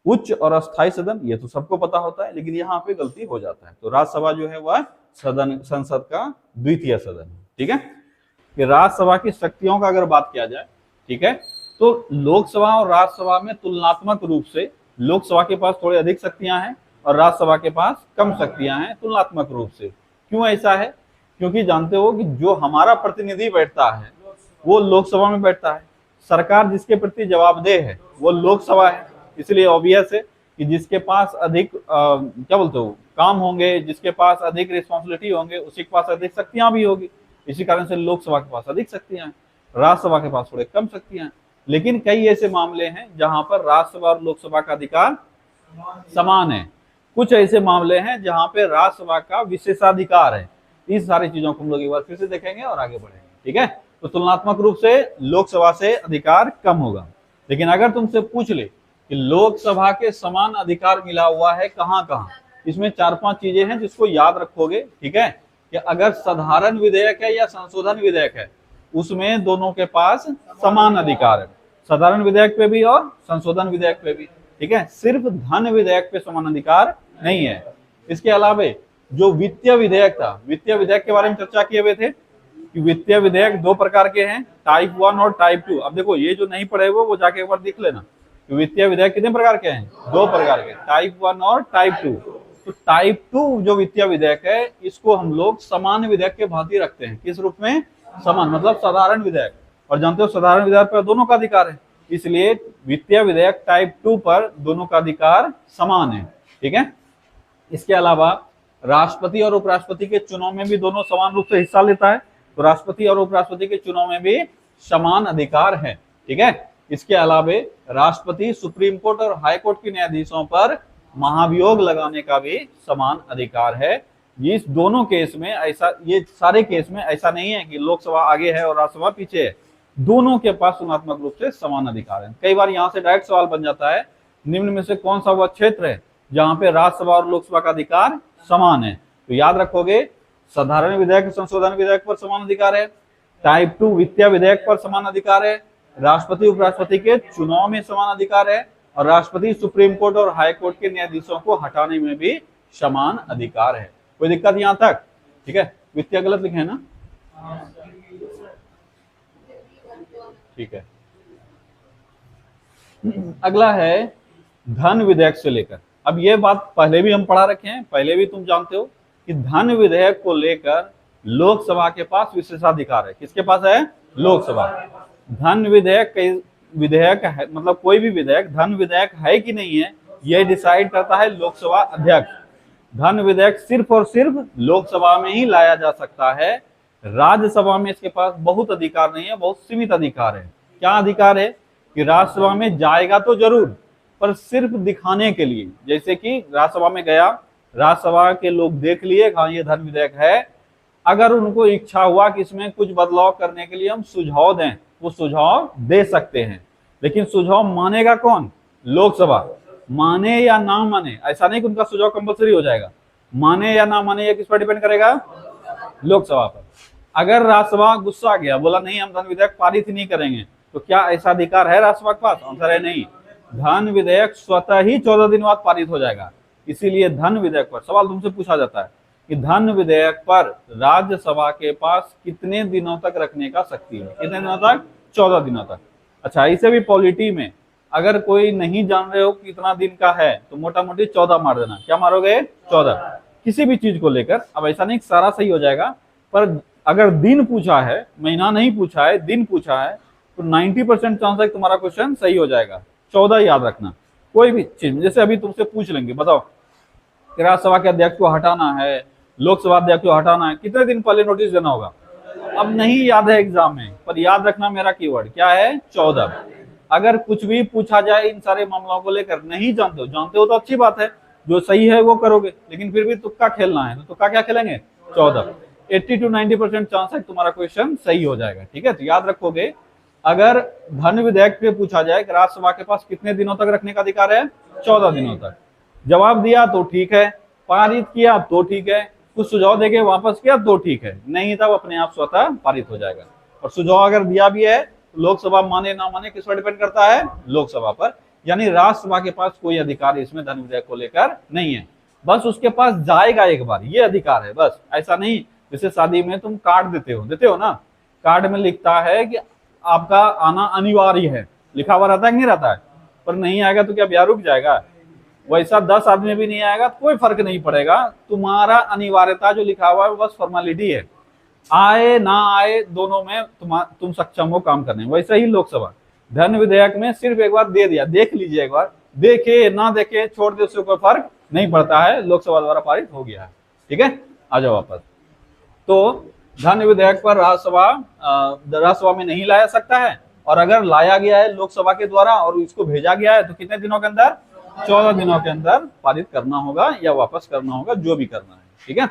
उच्च और अस्थायी सदन ये तो सबको पता होता है, लेकिन यहाँ पे गलती हो जाता है। तो राज्यसभा जो है वह सदन, संसद का द्वितीय सदन है। ठीक है, कि राज्यसभा की शक्तियों का अगर बात किया जाए, ठीक है, तो लोकसभा और राज्यसभा में तुलनात्मक रूप से लोकसभा के पास थोड़ी अधिक शक्तियां हैं और राज्यसभा के पास कम शक्तियां हैं तुलनात्मक रूप से। क्यों ऐसा है? क्योंकि जानते हो कि जो हमारा प्रतिनिधि बैठता है वो लोकसभा में बैठता है, सरकार जिसके प्रति जवाबदेह है वो लोकसभा है। इसलिए ऑब्वियस है कि जिसके पास अधिक क्या बोलते हो काम होंगे, जिसके पास अधिक रिस्पॉन्सिबिलिटी होंगे, उसी के पास अधिक शक्तियां भी होगी। इसी कारण से लोकसभा के पास अधिक शक्तियां हैं, राज्यसभा के पास थोड़े कम शक्तियां हैं। लेकिन कई ऐसे मामले हैं जहां पर राज्यसभा और लोकसभा का अधिकार समान है। कुछ ऐसे मामले हैं जहां पे राज्यसभा का विशेषाधिकार है। इस सारी चीजों को हम लोग एक बार फिर से देखेंगे और आगे बढ़ेंगे। ठीक है, तो तुलनात्मक रूप से लोकसभा से अधिकार कम होगा। लेकिन अगर तुमसे पूछ ले कि लोकसभा के समान अधिकार मिला हुआ है कहां कहां, इसमें 4-5 चीजें हैं जिसको याद रखोगे। ठीक है, कि अगर साधारण विधेयक है या संशोधन विधेयक है उसमें दोनों के पास समान अधिकार है, साधारण विधेयक पे भी और संशोधन विधेयक पे भी। ठीक है, सिर्फ धन विधेयक पे समान अधिकार नहीं है। इसके अलावा जो वित्तीय विधेयक था, वित्तीय विधेयक के बारे में चर्चा किए हुए थे कि वित्तीय विधेयक दो प्रकार के हैं, टाइप 1 और टाइप 2। अब देखो ये जो नहीं पढ़े हुए वो जाके एक बार देख लेना कि वित्तीय विधेयक कितने प्रकार के हैं, दो प्रकार के, टाइप 1 और टाइप 2। तो टाइप 2 जो वित्तीय विधेयक है इसको हम लोग सामान्य विधेयक के भांति रखते हैं। किस रूप में? समान, मतलब साधारण विधेयक। और जानते हो साधारण विधेयक पर दोनों का अधिकार है, इसलिए वित्तीय विधेयक टाइप 2 पर दोनों का अधिकार समान है। ठीक है, इसके अलावा राष्ट्रपति और उपराष्ट्रपति के चुनाव में भी दोनों समान रूप से हिस्सा लेता है, तो राष्ट्रपति और उपराष्ट्रपति के चुनाव में भी समान अधिकार है। ठीक है, इसके अलावा राष्ट्रपति सुप्रीम कोर्ट और हाई कोर्ट के न्यायाधीशों पर महाभियोग लगाने का भी समान अधिकार है। इस दोनों केस में ऐसा, ये सारे केस में ऐसा नहीं है कि लोकसभा आगे है और राज्यसभा पीछे है, दोनों के पास तुलनात्मक रूप से समान अधिकार है। कई बार यहाँ से डायरेक्ट सवाल बन जाता है, निम्न में से कौन सा वह क्षेत्र है जहां पे राज्यसभा और लोकसभा का अधिकार समान है? तो याद रखोगे, साधारण विधेयक संशोधन विधेयक पर समान अधिकार है, टाइप 2 वित्तीय विधेयक पर समान अधिकार है, राष्ट्रपति उपराष्ट्रपति के चुनाव में समान अधिकार है, और राष्ट्रपति सुप्रीम कोर्ट और हाई कोर्ट के न्यायाधीशों को हटाने में भी समान अधिकार है। कोई दिक्कत यहां तक? ठीक है, वित्तीय गलत लिखे है ना? ठीक है, अगला है धन विधेयक से लेकर। अब ये बात पहले भी हम पढ़ा रखे हैं, पहले भी तुम जानते हो कि धन विधेयक को लेकर लोकसभा के पास विशेषाधिकार है। किसके पास है? लोकसभा। धन विधेयक विधेयक है, मतलब कोई भी विधेयक धन विधेयक है कि नहीं है, यह डिसाइड करता है लोकसभा अध्यक्ष। धन विधेयक सिर्फ और सिर्फ लोकसभा में ही लाया जा सकता है, राज्यसभा में इसके पास बहुत अधिकार नहीं है, बहुत सीमित अधिकार है। क्या अधिकार है? कि राज्यसभा में जाएगा तो जरूर, पर सिर्फ दिखाने के लिए। जैसे कि राज्यसभा में गया, राज्यसभा के लोग देख लिए हाँ ये धन विधेयक है, अगर उनको इच्छा हुआ कि इसमें कुछ बदलाव करने के लिए हम सुझाव दें, वो सुझाव दे सकते हैं। लेकिन सुझाव मानेगा कौन? लोकसभा। माने या ना माने, ऐसा नहीं कि उनका सुझाव कंपलसरी हो जाएगा। माने या ना माने ये किस पर डिपेंड करेगा? लोकसभा पर। अगर राज्यसभा गुस्सा गया, बोला नहीं हम धन विधेयक पारित ही नहीं करेंगे, तो क्या ऐसा अधिकार है राज्यसभा के पास? आंसर है नहीं। धन विधेयक स्वतः ही 14 दिन बाद पारित हो जाएगा। इसीलिए धन विधेयक पर सवाल तुमसे पूछा जाता है कि धन विधेयक पर राज्यसभा के पास कितने दिनों तक रखने का शक्ति है? कितने दिनों तक? 14 दिनों तक। अच्छा, इसे भी पॉलिटी में अगर कोई नहीं जान रहे हो कितना दिन का है तो मोटा मोटी 14 मार देना। क्या मारोगे? 14। किसी भी चीज को लेकर, अब ऐसा नहीं सारा सही हो जाएगा, पर अगर दिन पूछा है, महीना नहीं पूछा है, दिन पूछा है, तो 90% चांस है तुम्हारा क्वेश्चन सही हो जाएगा। 14 याद रखना। कोई भी चीज, जैसे अभी तुमसे पूछ लेंगे, बताओ कि राज्यसभा के अध्यक्ष को हटाना है, लोकसभा अध्यक्ष को हटाना है, कितने दिन पहले नोटिस देना होगा? अब नहीं याद है एग्जाम में, पर याद रखना मेरा कीवर्ड क्या है? 14। अगर कुछ भी पूछा जाए इन सारे मामलों को लेकर, नहीं जानते हो तो अच्छी बात है, जो सही है वो करोगे, लेकिन फिर भी तुक्का खेलना है, तो तुक्का क्या खेलेंगे? 14। 80 to 90% चांस है तुम्हारा क्वेश्चन सही हो जाएगा। ठीक है, तो याद रखोगे, अगर धन विधेयक पे पूछा जाए कि राज्यसभा के पास कितने दिनों तक रखने का अधिकार है? 14 दिनों तक। जवाब दिया तो ठीक है, पारित किया तो ठीक है, कुछ सुझाव देके वापस किया तो ठीक है, नहीं तब अपने आप स्वतः पारित हो जाएगा। और सुझाव अगर दिया भी है तो लोकसभा माने ना माने किस पर डिपेंड करता है? लोकसभा पर। यानी राज्यसभा के पास कोई अधिकार इसमें धन विधेयक को लेकर नहीं है, बस उसके पास जाएगा एक बार, ये अधिकार है बस। ऐसा नहीं जैसे शादी में तुम कार्ड देते हो ना, कार्ड में लिखता है कि आपका आना अनिवार्य है, लिखा हुआ रहता है कि नहीं रहता है? पर नहीं आएगा तो क्या ब्याह रुक जाएगा? वैसा 10 आदमी भी नहीं आएगा तो कोई फर्क नहीं पड़ेगा, तुम्हारा अनिवार्यता जो लिखा हुआ है बस फॉर्मेलिटी है, आए ना आए दोनों में तुम सक्षम हो काम करने। वैसे ही लोकसभा धन विधेयक में सिर्फ एक बार दे दिया, देख लीजिए एक बार, देखे ना देखे छोड़ दे, उससे कोई फर्क नहीं पड़ता है, लोकसभा द्वारा पारित हो गया है। ठीक है, आ जाओ वापस। तो धन विधेयक पर राज्यसभा में नहीं लाया सकता है, और अगर लाया गया है लोकसभा के द्वारा और इसको भेजा गया है तो कितने दिनों के अंदर? 14 दिनों के अंदर पारित करना होगा या वापस करना होगा, जो भी करना है। ठीक है,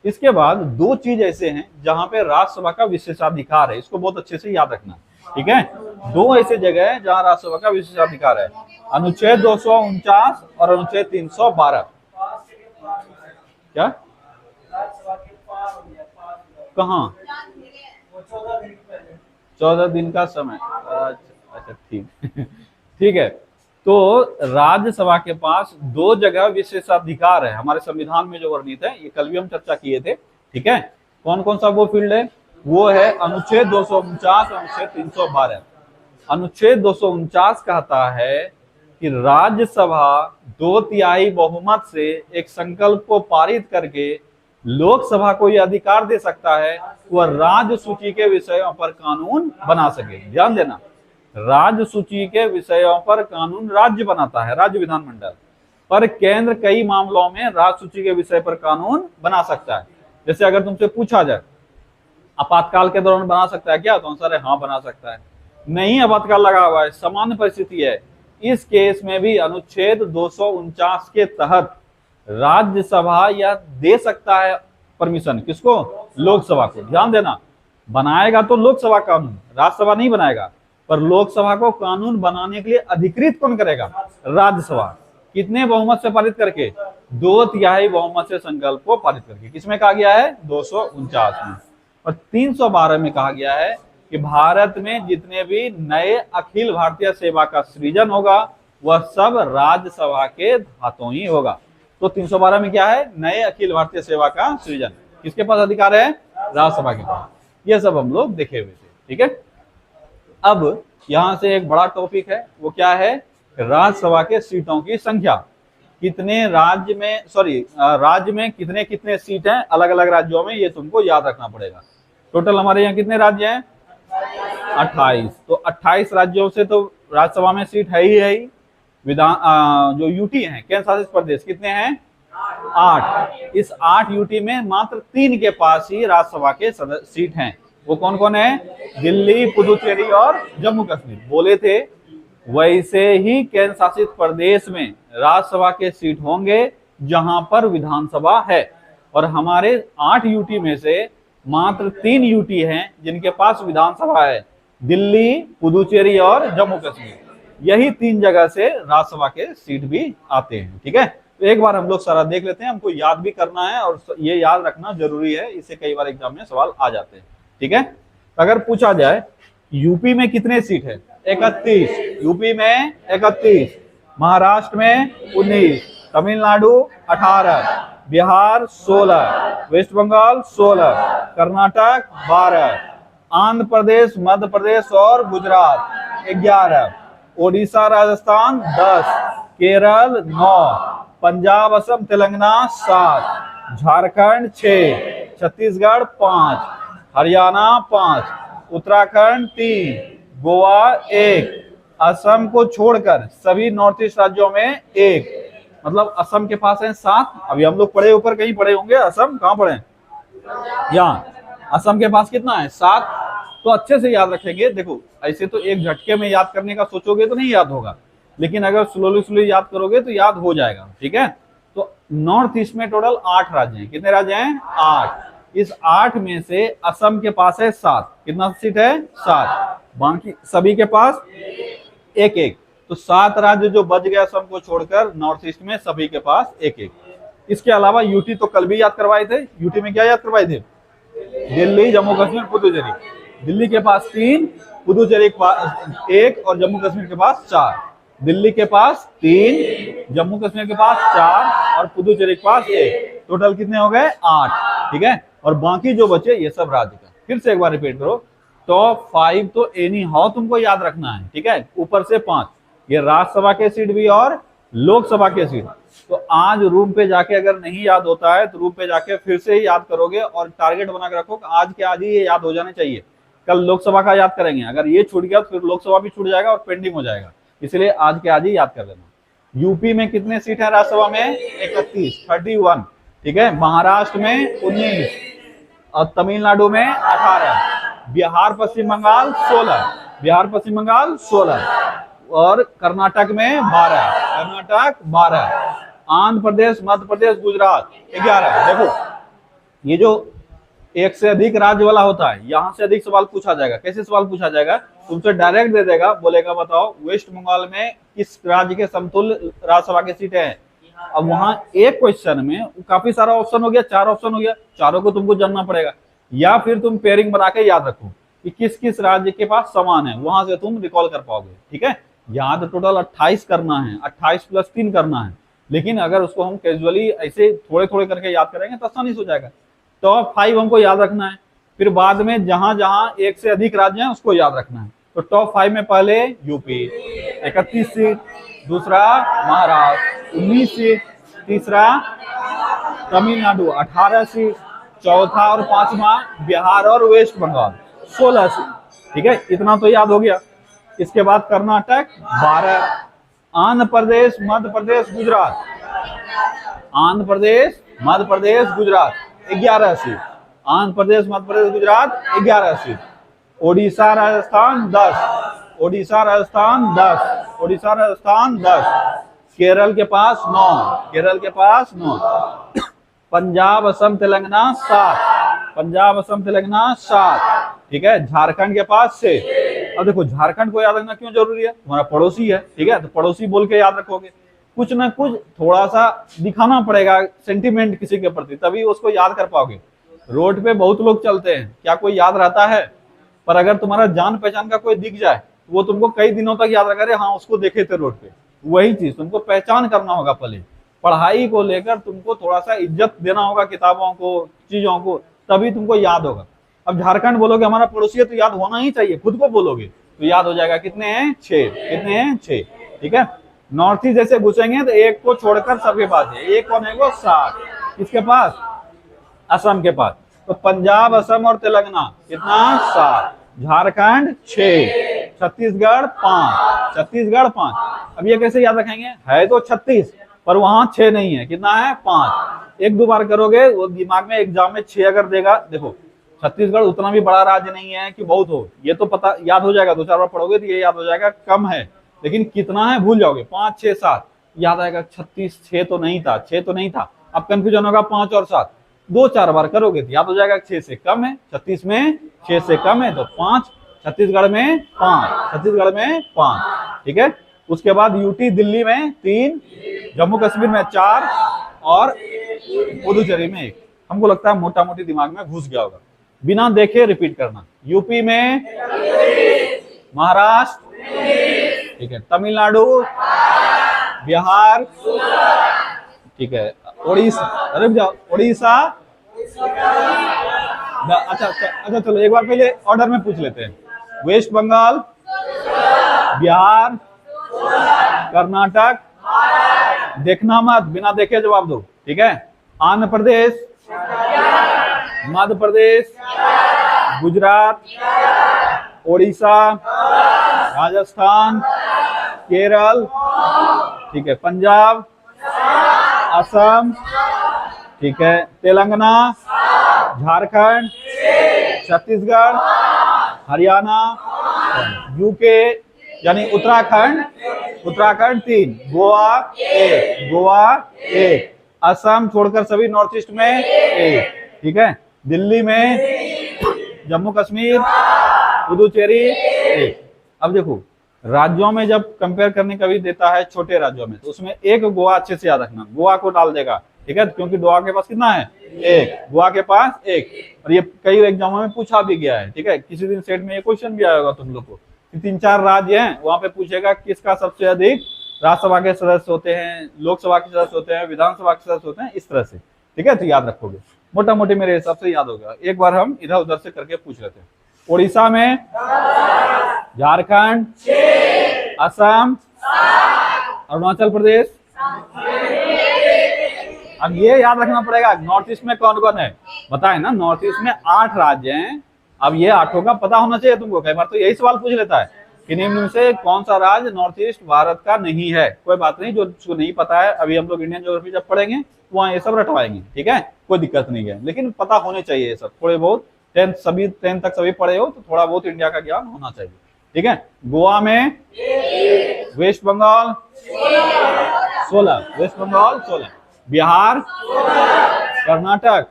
इसके बाद दो चीज ऐसे हैं जहां पे राज्यसभा का विशेषाधिकार है, इसको बहुत अच्छे से याद रखना। ठीक है, दो ऐसे जगह है जहां राज्यसभा का विशेषाधिकार है, अनुच्छेद 249 और अनुच्छेद 312। क्या? कहाँ? 14 दिन का समय। अच्छा ठीक ठीक है, तो राज्यसभा के पास 2 जगह विशेषाधिकार है, हमारे संविधान में जो वर्णित है, ये कल भी हम चर्चा किए थे। ठीक है, कौन कौन सा वो फील्ड है? वो है अनुच्छेद 249, अनुच्छेद 312। अनुच्छेद 249 कहता है कि राज्यसभा 2/3 बहुमत से एक संकल्प को पारित करके लोकसभा को यह अधिकार दे सकता है वह राज्य सूची के विषयों पर कानून बना सके। ध्यान देना, राज्य सूची के विषयों पर कानून राज्य बनाता है, राज्य विधानमंडल, पर केंद्र कई मामलों में राज्य सूची के विषय पर कानून बना सकता है। जैसे अगर तुमसे पूछा जाए आपातकाल के दौरान बना सकता है क्या, तो आंसर है हाँ बना सकता है। नहीं आपातकाल लगा हुआ है, सामान्य परिस्थिति है, इस केस में भी अनुच्छेद 249 के तहत राज्यसभा यह दे सकता है परमिशन, किसको? लोकसभा को। ध्यान देना, बनाएगा तो लोकसभा कानून, राज्यसभा नहीं बनाएगा, पर लोकसभा को कानून बनाने के लिए अधिकृत कौन करेगा? राज्यसभा। कितने बहुमत से पारित करके? 2/3 बहुमत से संकल्प को पारित करके। किसमें कहा गया है? 249 में। और 312 में कहा गया है कि भारत में जितने भी नए अखिल भारतीय सेवा का सृजन होगा वह सब राज्यसभा के हाथों ही होगा। तो 312 में क्या है? नए अखिल भारतीय सेवा का सृजन किसके पास अधिकार है? राज्यसभा के पास। ये सब हम लोग देखे हुए थे। ठीक है, अब यहां से एक बड़ा टॉपिक है, वो क्या है? राज्यसभा के सीटों की संख्या। कितने राज्य में कितने कितने सीट हैं अलग अलग राज्यों में, ये तुमको याद रखना पड़ेगा। टोटल हमारे यहाँ कितने राज्य हैं? 28। तो 28 राज्यों से तो राज्यसभा में सीट है ही। जो यूटी है, केंद्र शासित प्रदेश, कितने हैं? 8। इस 8 यूटी में मात्र 3 के पास ही राज्यसभा के सीट हैं। वो कौन कौन है? दिल्ली, पुदुचेरी और जम्मू कश्मीर। बोले थे वैसे ही केंद्र शासित प्रदेश में राज्यसभा के सीट होंगे जहां पर विधानसभा है, और हमारे 8 यूटी में से मात्र 3 यूटी हैं जिनके पास विधानसभा है, दिल्ली, पुदुचेरी और जम्मू कश्मीर। यही 3 जगह से राज्यसभा के सीट भी आते हैं। ठीक है, तो एक बार हम लोग सारा देख लेते हैं, हमको याद भी करना है और ये याद रखना जरूरी है, इससे कई बार एग्जाम में सवाल आ जाते हैं। ठीक है, अगर पूछा जाए यूपी में कितने सीट है? 31। यूपी में 31, महाराष्ट्र में 19, तमिलनाडु 18, बिहार 16, वेस्ट बंगाल 16, कर्नाटक 12, आंध्र प्रदेश, मध्य प्रदेश और गुजरात 11, ओडिशा राजस्थान 10, केरल 9, पंजाब असम तेलंगाना 7, झारखंड 6, छत्तीसगढ़ 5, हरियाणा 5, उत्तराखंड 3, गोवा 1, असम को छोड़कर सभी नॉर्थ ईस्ट राज्यों में 1, मतलब असम के पास है 7। अभी हम लोग पढ़े ऊपर कहीं पढ़े होंगे, असम कहाँ पढ़े? यहाँ असम के पास कितना है? 7। तो अच्छे से याद रखेंगे। देखो ऐसे तो एक झटके में याद करने का सोचोगे तो नहीं याद होगा, लेकिन अगर स्लोली याद करोगे तो याद हो जाएगा। ठीक है, तो नॉर्थ ईस्ट में टोटल 8 राज्य हैं। कितने राज्य हैं? 8। इस 8 में से असम के पास है 7। कितना सीट है? 7। बाकी सभी के पास 1-1। तो 7 राज्य जो बच गए असम को छोड़कर, नॉर्थ ईस्ट में सभी के पास 1-1। इसके अलावा यूटी तो कल भी याद करवाए थे। यूटी में क्या याद करवाए थे? दिल्ली, जम्मू कश्मीर, पुदुचेरी। दिल्ली के पास 3, पुदुचेरी के पास 1 और जम्मू कश्मीर के पास 4। दिल्ली के पास 3, जम्मू कश्मीर के पास 4 और पुदुचेरी के पास 1। टोटल कितने हो गए? 8। ठीक है, और बाकी जो बचे ये सब राज्य का। फिर से एक बार रिपीट करो, टॉप 5 तो एनी हाउ तुमको याद रखना है। ठीक है, ऊपर से 5 ये राज्यसभा के सीट भी और लोकसभा के सीट। तो आज रूम पे जाके अगर नहीं याद होता है तो रूम पे जाके फिर से ही याद करोगे, और टारगेट बना के रखो आज के आज ही ये याद हो जाने चाहिए। कल लोकसभा का याद करेंगे, अगर ये छूट गया तो फिर लोकसभा भी छूट जाएगा और पेंडिंग हो जाएगा, इसलिए आज के आज ही याद कर लेना। यूपी में कितने सीट है राज्यसभा में? 31। ठीक है, महाराष्ट्र में 19 और तमिलनाडु में 18, बिहार पश्चिम बंगाल 16 और कर्नाटक में 12, आंध्र प्रदेश, मध्य प्रदेश, गुजरात 11। देखो ये जो एक से अधिक राज्य वाला होता है, यहां से अधिक सवाल पूछा जाएगा। कैसे सवाल पूछा जाएगा? तुमसे डायरेक्ट दे देगा, बोलेगा बताओ वेस्ट बंगाल में किस राज्य के समतुल्य राज्यसभा की सीटें हैं। अब वहां एक क्वेश्चन में काफी सारा ऑप्शन हो गया, 4 ऑप्शन हो गया, चारों को तुमको जानना पड़ेगा, या फिर तुम पेयरिंग बना के याद रखो कि किस किस राज्य के पास समान है, वहां से तुम रिकॉल कर पाओगे। ठीक है, याद टोटल 28 करना है, 28 प्लस 3 करना है। लेकिन अगर उसको हम कैजुअली ऐसे थोड़े थोड़े करके याद करेंगे तो आसानी से हो जाएगा। टॉप 5 हमको याद रखना है, फिर बाद में जहां जहां एक से अधिक राज्य हैं उसको याद रखना है। तो टॉप 5 में पहले यूपी 31 सीट, दूसरा महाराष्ट्र 19 सीट, तीसरा तमिलनाडु 18 सीट, चौथा और पांचवा बिहार और वेस्ट बंगाल 16 सीट। ठीक है, इतना तो याद हो गया। इसके बाद कर्नाटक 12, आंध्र प्रदेश, मध्य प्रदेश, गुजरात, आंध्र प्रदेश, मध्य प्रदेश, गुजरात 11 सीट, आंध्र प्रदेश, मध्य प्रदेश, गुजरात 11 सीट, ओडिशा राजस्थान 10, ओडिशा राजस्थान 10, ओडिशा राजस्थान 10, केरल के पास 9, केरल के पास 9, पंजाब असम तेलंगाना 7, पंजाब असम तेलंगाना 7। ठीक है, झारखंड के पास 6। अब देखो झारखंड को याद रखना क्यों जरूरी है, तुम्हारा पड़ोसी है। ठीक है, तो पड़ोसी बोल के याद रखोगे, कुछ ना कुछ थोड़ा सा दिखाना पड़ेगा सेंटिमेंट किसी के प्रति, तभी उसको याद कर पाओगे। रोड पे बहुत लोग चलते हैं, क्या कोई याद रहता है? पर अगर तुम्हारा जान पहचान का कोई दिख जाए वो तुमको कई दिनों तक याद रखा, हाँ उसको देखे थे रोड पे। वही चीज तुमको पहचान करना होगा। पहले पढ़ाई को लेकर तुमको थोड़ा सा इज्जत देना होगा, किताबों को, चीजों को, तभी तुमको याद होगा। अब झारखंड बोलोगे हमारा पड़ोसी है तो याद होना ही चाहिए, खुद को बोलोगे तो याद हो जाएगा। कितने हैं? 6। कितने हैं? 6। ठीक है, नॉर्थ ईस्ट जैसे घुसेंगे तो एक को छोड़कर सबके पास है। एक कौन है वो? 7। किसके पास? असम के पास। तो पंजाब, असम और तेलंगाना कितना? 7। झारखंड 6, छत्तीसगढ़ 5, छत्तीसगढ़ 5। अब ये कैसे याद रखेंगे? है तो 36 पर वहां 6 नहीं है, कितना है? 5। एक दो बार करोगे वो दिमाग में, एग्जाम में 6 अगर देगा, देखो छत्तीसगढ़ उतना भी बड़ा राज्य नहीं है कि बहुत हो, ये तो पता याद हो जाएगा, 2-4 बार पढ़ोगे तो ये याद हो जाएगा कम है। लेकिन कितना है भूल जाओगे, 5, 6, 7 याद आएगा। 36 6 तो नहीं था, 6 तो नहीं था। अब कंफ्यूजन होगा 5 और 7, 2-4 बार करोगे तो याद हो जाएगा 6 से कम है। 36 में 6 से कम है तो 5, छत्तीसगढ़ में 5, छत्तीसगढ़ में 5। ठीक है, उसके बाद यूटी दिल्ली में 3, जम्मू कश्मीर में 4 और पुदुचेरी में 1। हमको लगता है मोटा मोटी दिमाग में घुस गया होगा, बिना देखे रिपीट करना। यूपी में, महाराष्ट्र, ठीक है, तमिलनाडु, बिहार, ठीक है, उड़ीसा, अरे जाओ उड़ीसा। अच्छा चलो एक बार पहले ऑर्डर में पूछ लेते हैं। वेस्ट बंगाल, बिहार, कर्नाटक, देखना मत, बिना देखे जवाब दो। ठीक है, आंध्र प्रदेश, मध्य प्रदेश, गुजरात, ओडिशा, राजस्थान, केरल, ठीक है, पंजाब, असम, ठीक है, तेलंगाना, झारखंड, छत्तीसगढ़, हरियाणा, यूके यानी उत्तराखंड, उत्तराखंड 3, गोवा 1, गोवा 1, असम छोड़कर सभी नॉर्थ ईस्ट में 1। ठीक है, दिल्ली में, जम्मू कश्मीर, पुदुचेरी 1। अब देखो राज्यों में जब कंपेयर करने का भी देता है छोटे राज्यों में, तो उसमें एक गोवा अच्छे से याद रखना, गोवा को डाल देगा। ठीक है, क्योंकि गोवा के पास कितना है? 1, गोवा के पास 1। और ये कई एग्जामों में पूछा भी गया है। ठीक है, किसी दिन सेट में ये क्वेश्चन भी आएगा तुम लोग को, 3-4 राज्य हैं वहां पे पूछेगा किसका सबसे अधिक राज्यसभा के सदस्य होते हैं, लोकसभा के सदस्य होते हैं, विधानसभा के सदस्य होते हैं, इस तरह से। ठीक है, तो याद रखोगे, मोटा मोटी मेरे हिसाब से याद होगा। एक बार हम इधर उधर से करके पूछ लेते हैं। उड़ीसा में, झारखंड, असम, अरुणाचल प्रदेश। अब ये याद रखना पड़ेगा नॉर्थ ईस्ट में कौन कौन है, बताए ना, नॉर्थ ईस्ट में 8 राज्य हैं। अब ये 8 का पता होना चाहिए तुमको। कई बार तो यही सवाल पूछ लेता है कि निम्न में से कौन सा राज्य नॉर्थ ईस्ट भारत का नहीं है। कोई बात नहीं, जो जिसको नहीं पता है, अभी हम लोग इंडियन ज्योग्राफी जब पढ़ेंगे वहाँ ये सब रटवाएंगे। ठीक है, कोई दिक्कत नहीं है, लेकिन पता होने चाहिए ये सब थोड़े बहुत। 10 तक सभी पढ़े हो तो थोड़ा बहुत इंडिया का ज्ञान होना चाहिए। ठीक है, गोवा में, वेस्ट बंगाल 16, वेस्ट बंगाल 16, बिहार, कर्नाटक,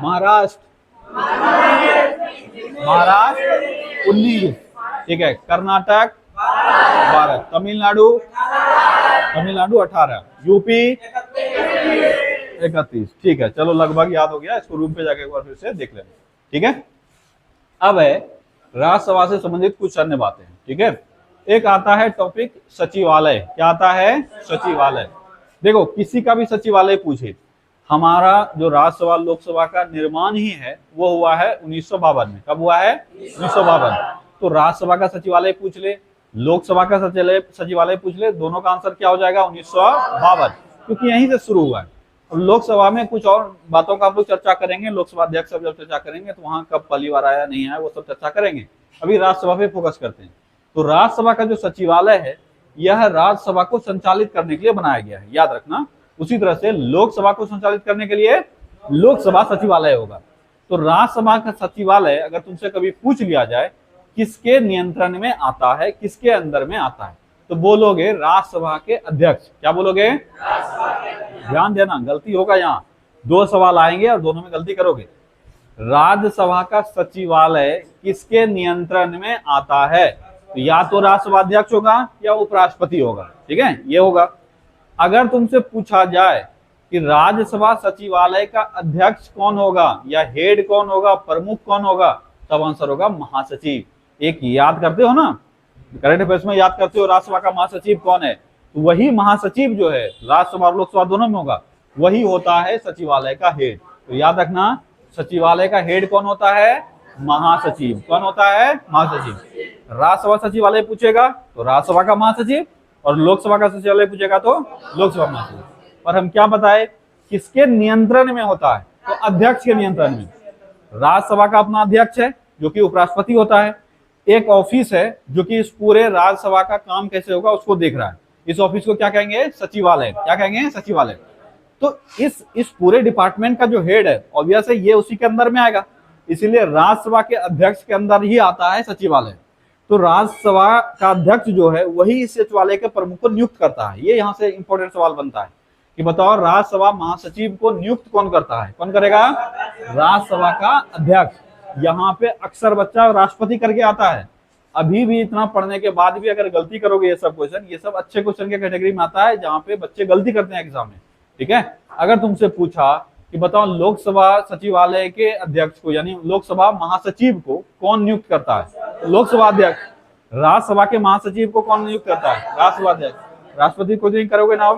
महाराष्ट्र 19, ठीक है, कर्नाटक 12, तमिलनाडु 18, यूपी 31। ठीक है, चलो लगभग याद हो गया, इसको रूम पे जाके एक बार फिर से देख लेना। ठीक है, अब है राज्यसभा से संबंधित कुछ अन्य बातें। ठीक है, एक आता है टॉपिक सचिवालय। क्या आता है? सचिवालय। देखो किसी का भी सचिवालय पूछे, हमारा जो राज्यसभा लोकसभा का निर्माण ही है वो हुआ है 1952 में। कब हुआ है? 1952। तो राज्यसभा का सचिवालय पूछ ले, लोकसभा का सचिवालय पूछ ले, दोनों का आंसर क्या हो जाएगा? 1952, क्योंकि यहीं से शुरू हुआ है। अब लोकसभा में कुछ और बातों का हम लोग चर्चा करेंगे, लोकसभा अध्यक्ष सब जब चर्चा करेंगे तो वहां कब पहली बार आया नहीं आया वो सब चर्चा करेंगे। अभी राज्यसभा पे फोकस करते हैं। तो राज्यसभा का जो सचिवालय है यह राज्यसभा को संचालित करने के लिए बनाया गया है, याद रखना। उसी तरह से लोकसभा को संचालित करने के लिए लोकसभा सचिवालय होगा। तो राज्यसभा का सचिवालय अगर तुमसे कभी पूछ लिया जाए किसके नियंत्रण में आता है, किसके अंदर में आता है, तो बोलोगे राज्यसभा के अध्यक्ष। क्या बोलोगे? ध्यान देना, गलती होगा यहाँ, दो सवाल आएंगे और दोनों में गलती करोगे। राज्यसभा का सचिवालय किसके नियंत्रण में आता है? तो या तो राज्यसभा अध्यक्ष होगा या उपराष्ट्रपति होगा, ठीक है, ये होगा। अगर तुमसे पूछा जाए कि राज्यसभा सचिवालय का अध्यक्ष कौन होगा या हेड कौन होगा, प्रमुख कौन होगा, तब आंसर होगा महासचिव। एक याद करते हो ना, करंट अफेयर्स में याद करते हो राज्यसभा का महासचिव कौन है, तो वही महासचिव जो है राज्यसभा और लोकसभा दोनों में होगा, वही होता है सचिवालय का हेड। तो याद रखना, सचिवालय का हेड कौन होता है? महासचिव। कौन होता है? महासचिव। राज्यसभा सचिवालय पूछेगा तो राज्यसभा का महासचिव, और लोकसभा का सचिवालय पूछेगा तो लोकसभा महासचिव। और हम क्या बताए, किसके नियंत्रण में होता है? तो अध्यक्ष के नियंत्रण में। राज्यसभा का अपना अध्यक्ष है जो कि उपराष्ट्रपति होता है। एक ऑफिस है जो कि इस पूरे राज्यसभा का काम कैसे होगा उसको देख रहा है। इस ऑफिस को क्या कहेंगे? सचिवालय। क्या कहेंगे? सचिवालय। तो इस पूरे डिपार्टमेंट का जो हेड है ऑब्वियस है ये उसी के अंदर में आएगा, इसीलिए राज्यसभा के अध्यक्ष के अंदर ही आता है सचिवालय। तो राज्यसभा का अध्यक्ष जो है वही इस सचिवालय के प्रमुख को नियुक्त करता है। ये यहाँ से इंपॉर्टेंट सवाल बनता है कि बताओ राज्यसभा महासचिव को नियुक्त कौन करता है? कौन करेगा? राज्यसभा का अध्यक्ष। यहाँ पे अक्सर बच्चा राष्ट्रपति करके आता है। अभी भी इतना पढ़ने के बाद भी अगर गलती करोगे ये सब क्वेश्चन, ये सब अच्छे क्वेश्चन के कैटेगरी में आता है जहाँ पे बच्चे गलती करते हैं एग्जाम में, ठीक है। अगर तुमसे पूछा कि बताओ लोकसभा सचिवालय के अध्यक्ष को यानी लोकसभा महासचिव को कौन नियुक्त करता है? लोकसभा अध्यक्ष। राज्यसभा के महासचिव को कौन नियुक्त करता है? राज्यसभा अध्यक्ष। राष्ट्रपति को नहीं करोगे ना।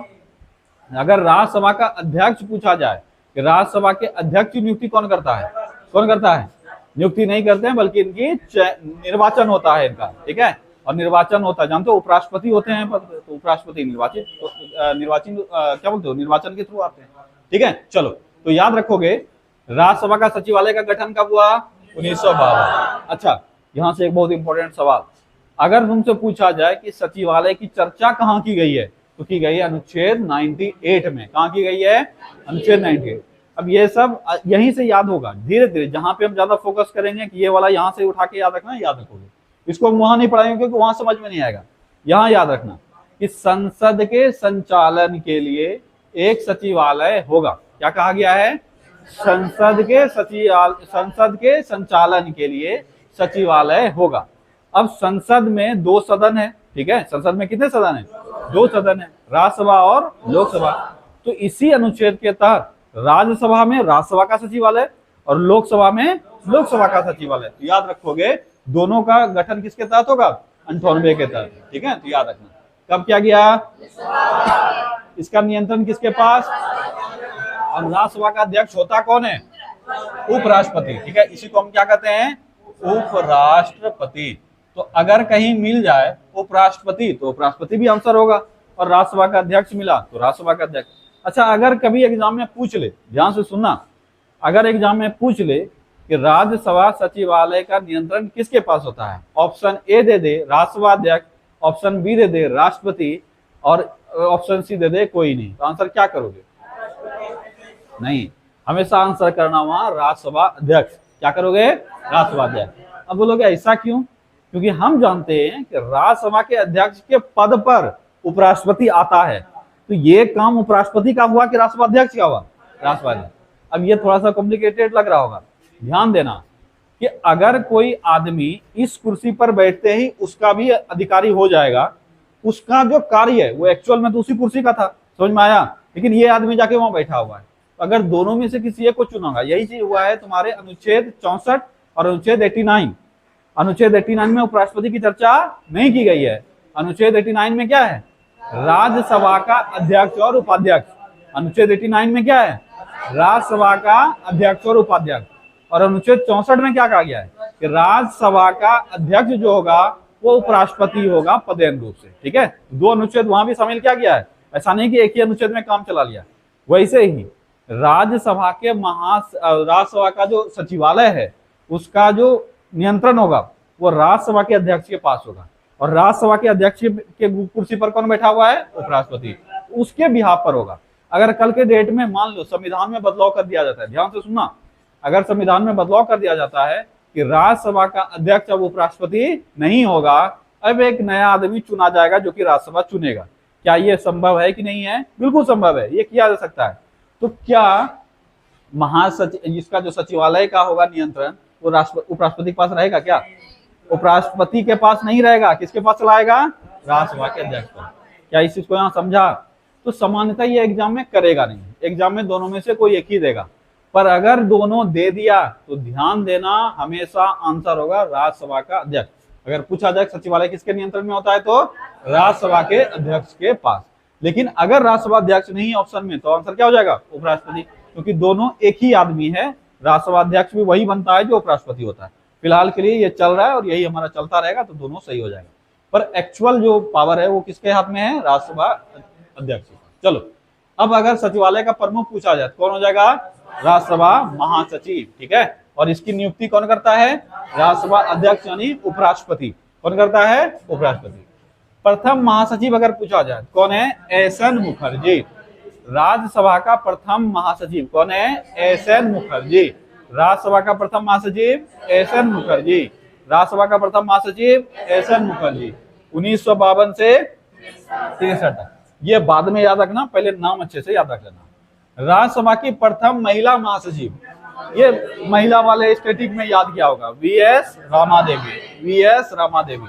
अगर राज्यसभा का अध्यक्ष पूछा जाए कि राज्यसभा के अध्यक्ष की नियुक्ति कौन करता है? कौन करता है? नियुक्ति नहीं करते हैं बल्कि इनकी निर्वाचन होता है इनका, ठीक है। और निर्वाचन होता है, जानते हो उपराष्ट्रपति होते हैं तो उपराष्ट्रपति निर्वाचित क्या बोलते हो, निर्वाचन के थ्रू आते हैं, ठीक है। चलो तो याद रखोगे राज्यसभा का सचिवालय का गठन कब हुआ? 1952। अच्छा, यहाँ से एक बहुत इंपॉर्टेंट सवाल, अगर तुमसे पूछा जाए कि सचिवालय की चर्चा कहाँ की गई है, तो की गई है अनुच्छेद 98 में। कहाँ की गई है? अनुच्छेद 98। अब ये सब यहीं से याद होगा, धीरे धीरे जहां पे हम ज्यादा फोकस करेंगे कि ये वाला यहाँ से उठा के याद रखना, याद रखोगे। इसको हम वहां नहीं पढ़ाएंगे क्योंकि वहां समझ में नहीं आएगा। यहाँ याद रखना कि संसद के संचालन के लिए एक सचिवालय होगा। क्या कहा गया है? संसद के संचालन के लिए सचिवालय होगा। अब संसद में 2 सदन है, ठीक है। संसद में कितने सदन है? 2 सदन है, राज्यसभा और लोकसभा। तो इसी अनुच्छेद के तहत राज्यसभा में राज्यसभा का सचिवालय और लोकसभा में लोकसभा का सचिवालय। तो याद रखोगे दोनों का गठन किसके तहत होगा? 98 के तहत, ठीक है। तो याद रखना कब क्या गया, इसका नियंत्रण किसके पास? और राज्यसभा का अध्यक्ष होता कौन है? उपराष्ट्रपति, ठीक है। इसी को हम क्या कहते हैं? उपराष्ट्रपति। तो अगर कहीं मिल जाए उपराष्ट्रपति तो उपराष्ट्रपति भी आंसर होगा, और राज्यसभा का अध्यक्ष मिला तो राज्यसभा का अध्यक्ष। अच्छा, अगर कभी एग्जाम में पूछ ले, ध्यान से सुनना, अगर एग्जाम में पूछ ले कि राज्यसभा सचिवालय का नियंत्रण किसके पास होता है, ऑप्शन ए दे दे राज्यसभा अध्यक्ष, ऑप्शन बी दे दे राष्ट्रपति, और ऑप्शन सी दे दे कोई नहीं, तो आंसर क्या करोगे? नहीं, हमेशा आंसर करना वहां राज्यसभा अध्यक्ष। क्या करोगे? राज्यसभा अध्यक्ष। अब बोलोगे ऐसा क्यों? क्योंकि हम जानते हैं कि राज्यसभा के अध्यक्ष के पद पर उपराष्ट्रपति आता है, तो ये काम उपराष्ट्रपति का हुआ कि राज्यसभा अध्यक्ष का हुआ? राज्यसभा अध्यक्ष। अब ये थोड़ा सा कॉम्प्लिकेटेड लग रहा होगा, ध्यान देना कि अगर कोई आदमी इस कुर्सी पर बैठते ही उसका भी अधिकारी हो जाएगा, उसका जो कार्य है वो एक्चुअल में तो उसी कुर्सी का था, समझ में आया, लेकिन ये आदमी जाके वहां बैठा हुआ है। अगर दोनों में से किसी एक को चुनागा, यही चीज हुआ है तुम्हारे अनुच्छेद 64 और अनुच्छेद 89। अनुच्छेद 89 में उपराष्ट्रपति की चर्चा नहीं की गई है, अनुच्छेद 89 में क्या है? राज्यसभा का अध्यक्ष और उपाध्यक्ष। अनुच्छेद 89 में क्या है? राज्यसभा का अध्यक्ष और उपाध्यक्ष। और अनुच्छेद 64 में क्या कहा गया है कि राज्यसभा का अध्यक्ष जो होगा वो उपराष्ट्रपति होगा पदेन रूप से। ठीक है, दो अनुच्छेद वहां भी शामिल किया गया है, ऐसा नहीं कि एक ही अनुच्छेद में काम चला लिया। वैसे ही राज्यसभा के राज्यसभा का जो सचिवालय है उसका जो नियंत्रण होगा वो राज्यसभा के अध्यक्ष के पास होगा। और राज्यसभा के अध्यक्ष के कुर्सी पर कौन बैठा हुआ है? उपराष्ट्रपति। उसके बिहाफ पर होगा। अगर कल के डेट में मान लो संविधान में बदलाव कर दिया जाता है, ध्यान से सुनना, अगर संविधान में बदलाव कर दिया जाता है कि राज्यसभा का अध्यक्ष अब उपराष्ट्रपति नहीं होगा, अब एक नया आदमी चुना जाएगा जो कि राज्यसभा चुनेगा। क्या ये संभव है कि नहीं है? बिल्कुल संभव है, ये किया जा सकता है। तो क्या महासचिव, इसका जो सचिवालय का होगा नियंत्रण, वो उपराष्ट्रपति के पास रहेगा? क्या उपराष्ट्रपति के पास नहीं रहेगा, किसके पास चलाएगा? राज्यसभा के अध्यक्ष पर। क्या इस चीज को यहाँ समझा? तो सामान्यतः ये एग्जाम में करेगा नहीं, एग्जाम में दोनों में से कोई एक ही देगा। पर अगर दोनों दे दिया तो ध्यान देना, हमेशा आंसर होगा राज्यसभा का अध्यक्ष। अगर पूछा जाए सचिवालय किसके नियंत्रण में होता है तो राज्यसभा के अध्यक्ष के पास। लेकिन अगर राज्यसभा अध्यक्ष नहीं है ऑप्शन में तो आंसर क्या हो जाएगा? उपराष्ट्रपति, क्योंकि दोनों एक ही आदमी है। राज्यसभा अध्यक्ष भी वही बनता है जो उपराष्ट्रपति होता है। फिलहाल के लिए ये चल रहा है और यही हमारा चलता रहेगा, तो दोनों सही हो जाएगा। पर एक्चुअल जो पावर है वो किसके हाथ में है? राज्यसभा अध्यक्ष। चलो, अब अगर सचिवालय का प्रमुख पूछा जाए कौन हो जाएगा? राज्यसभा महासचिव। ठीक है, और इसकी नियुक्ति कौन करता है? राज्यसभा अध्यक्ष यानी उपराष्ट्रपति। कौन करता है? उपराष्ट्रपति। प्रथम महासचिव अगर पूछा जाए कौन है? एस.एन. मुखर्जी। राज्यसभा का प्रथम महासचिव कौन है? एस.एन. मुखर्जी। राज्यसभा का प्रथम महासचिव एस.एन. मुखर्जी। राज्यसभा का प्रथम महासचिव एस.एन. मुखर्जी। 1952 से 63 तक। ये बाद में याद रखना, पहले नाम अच्छे से याद रख लेना। राज्यसभा की प्रथम महिला महासचिव, ये महिला वाले स्टैटिक में याद किया होगा, वी.एस. रामा देवी। वी.एस. रामा देवी।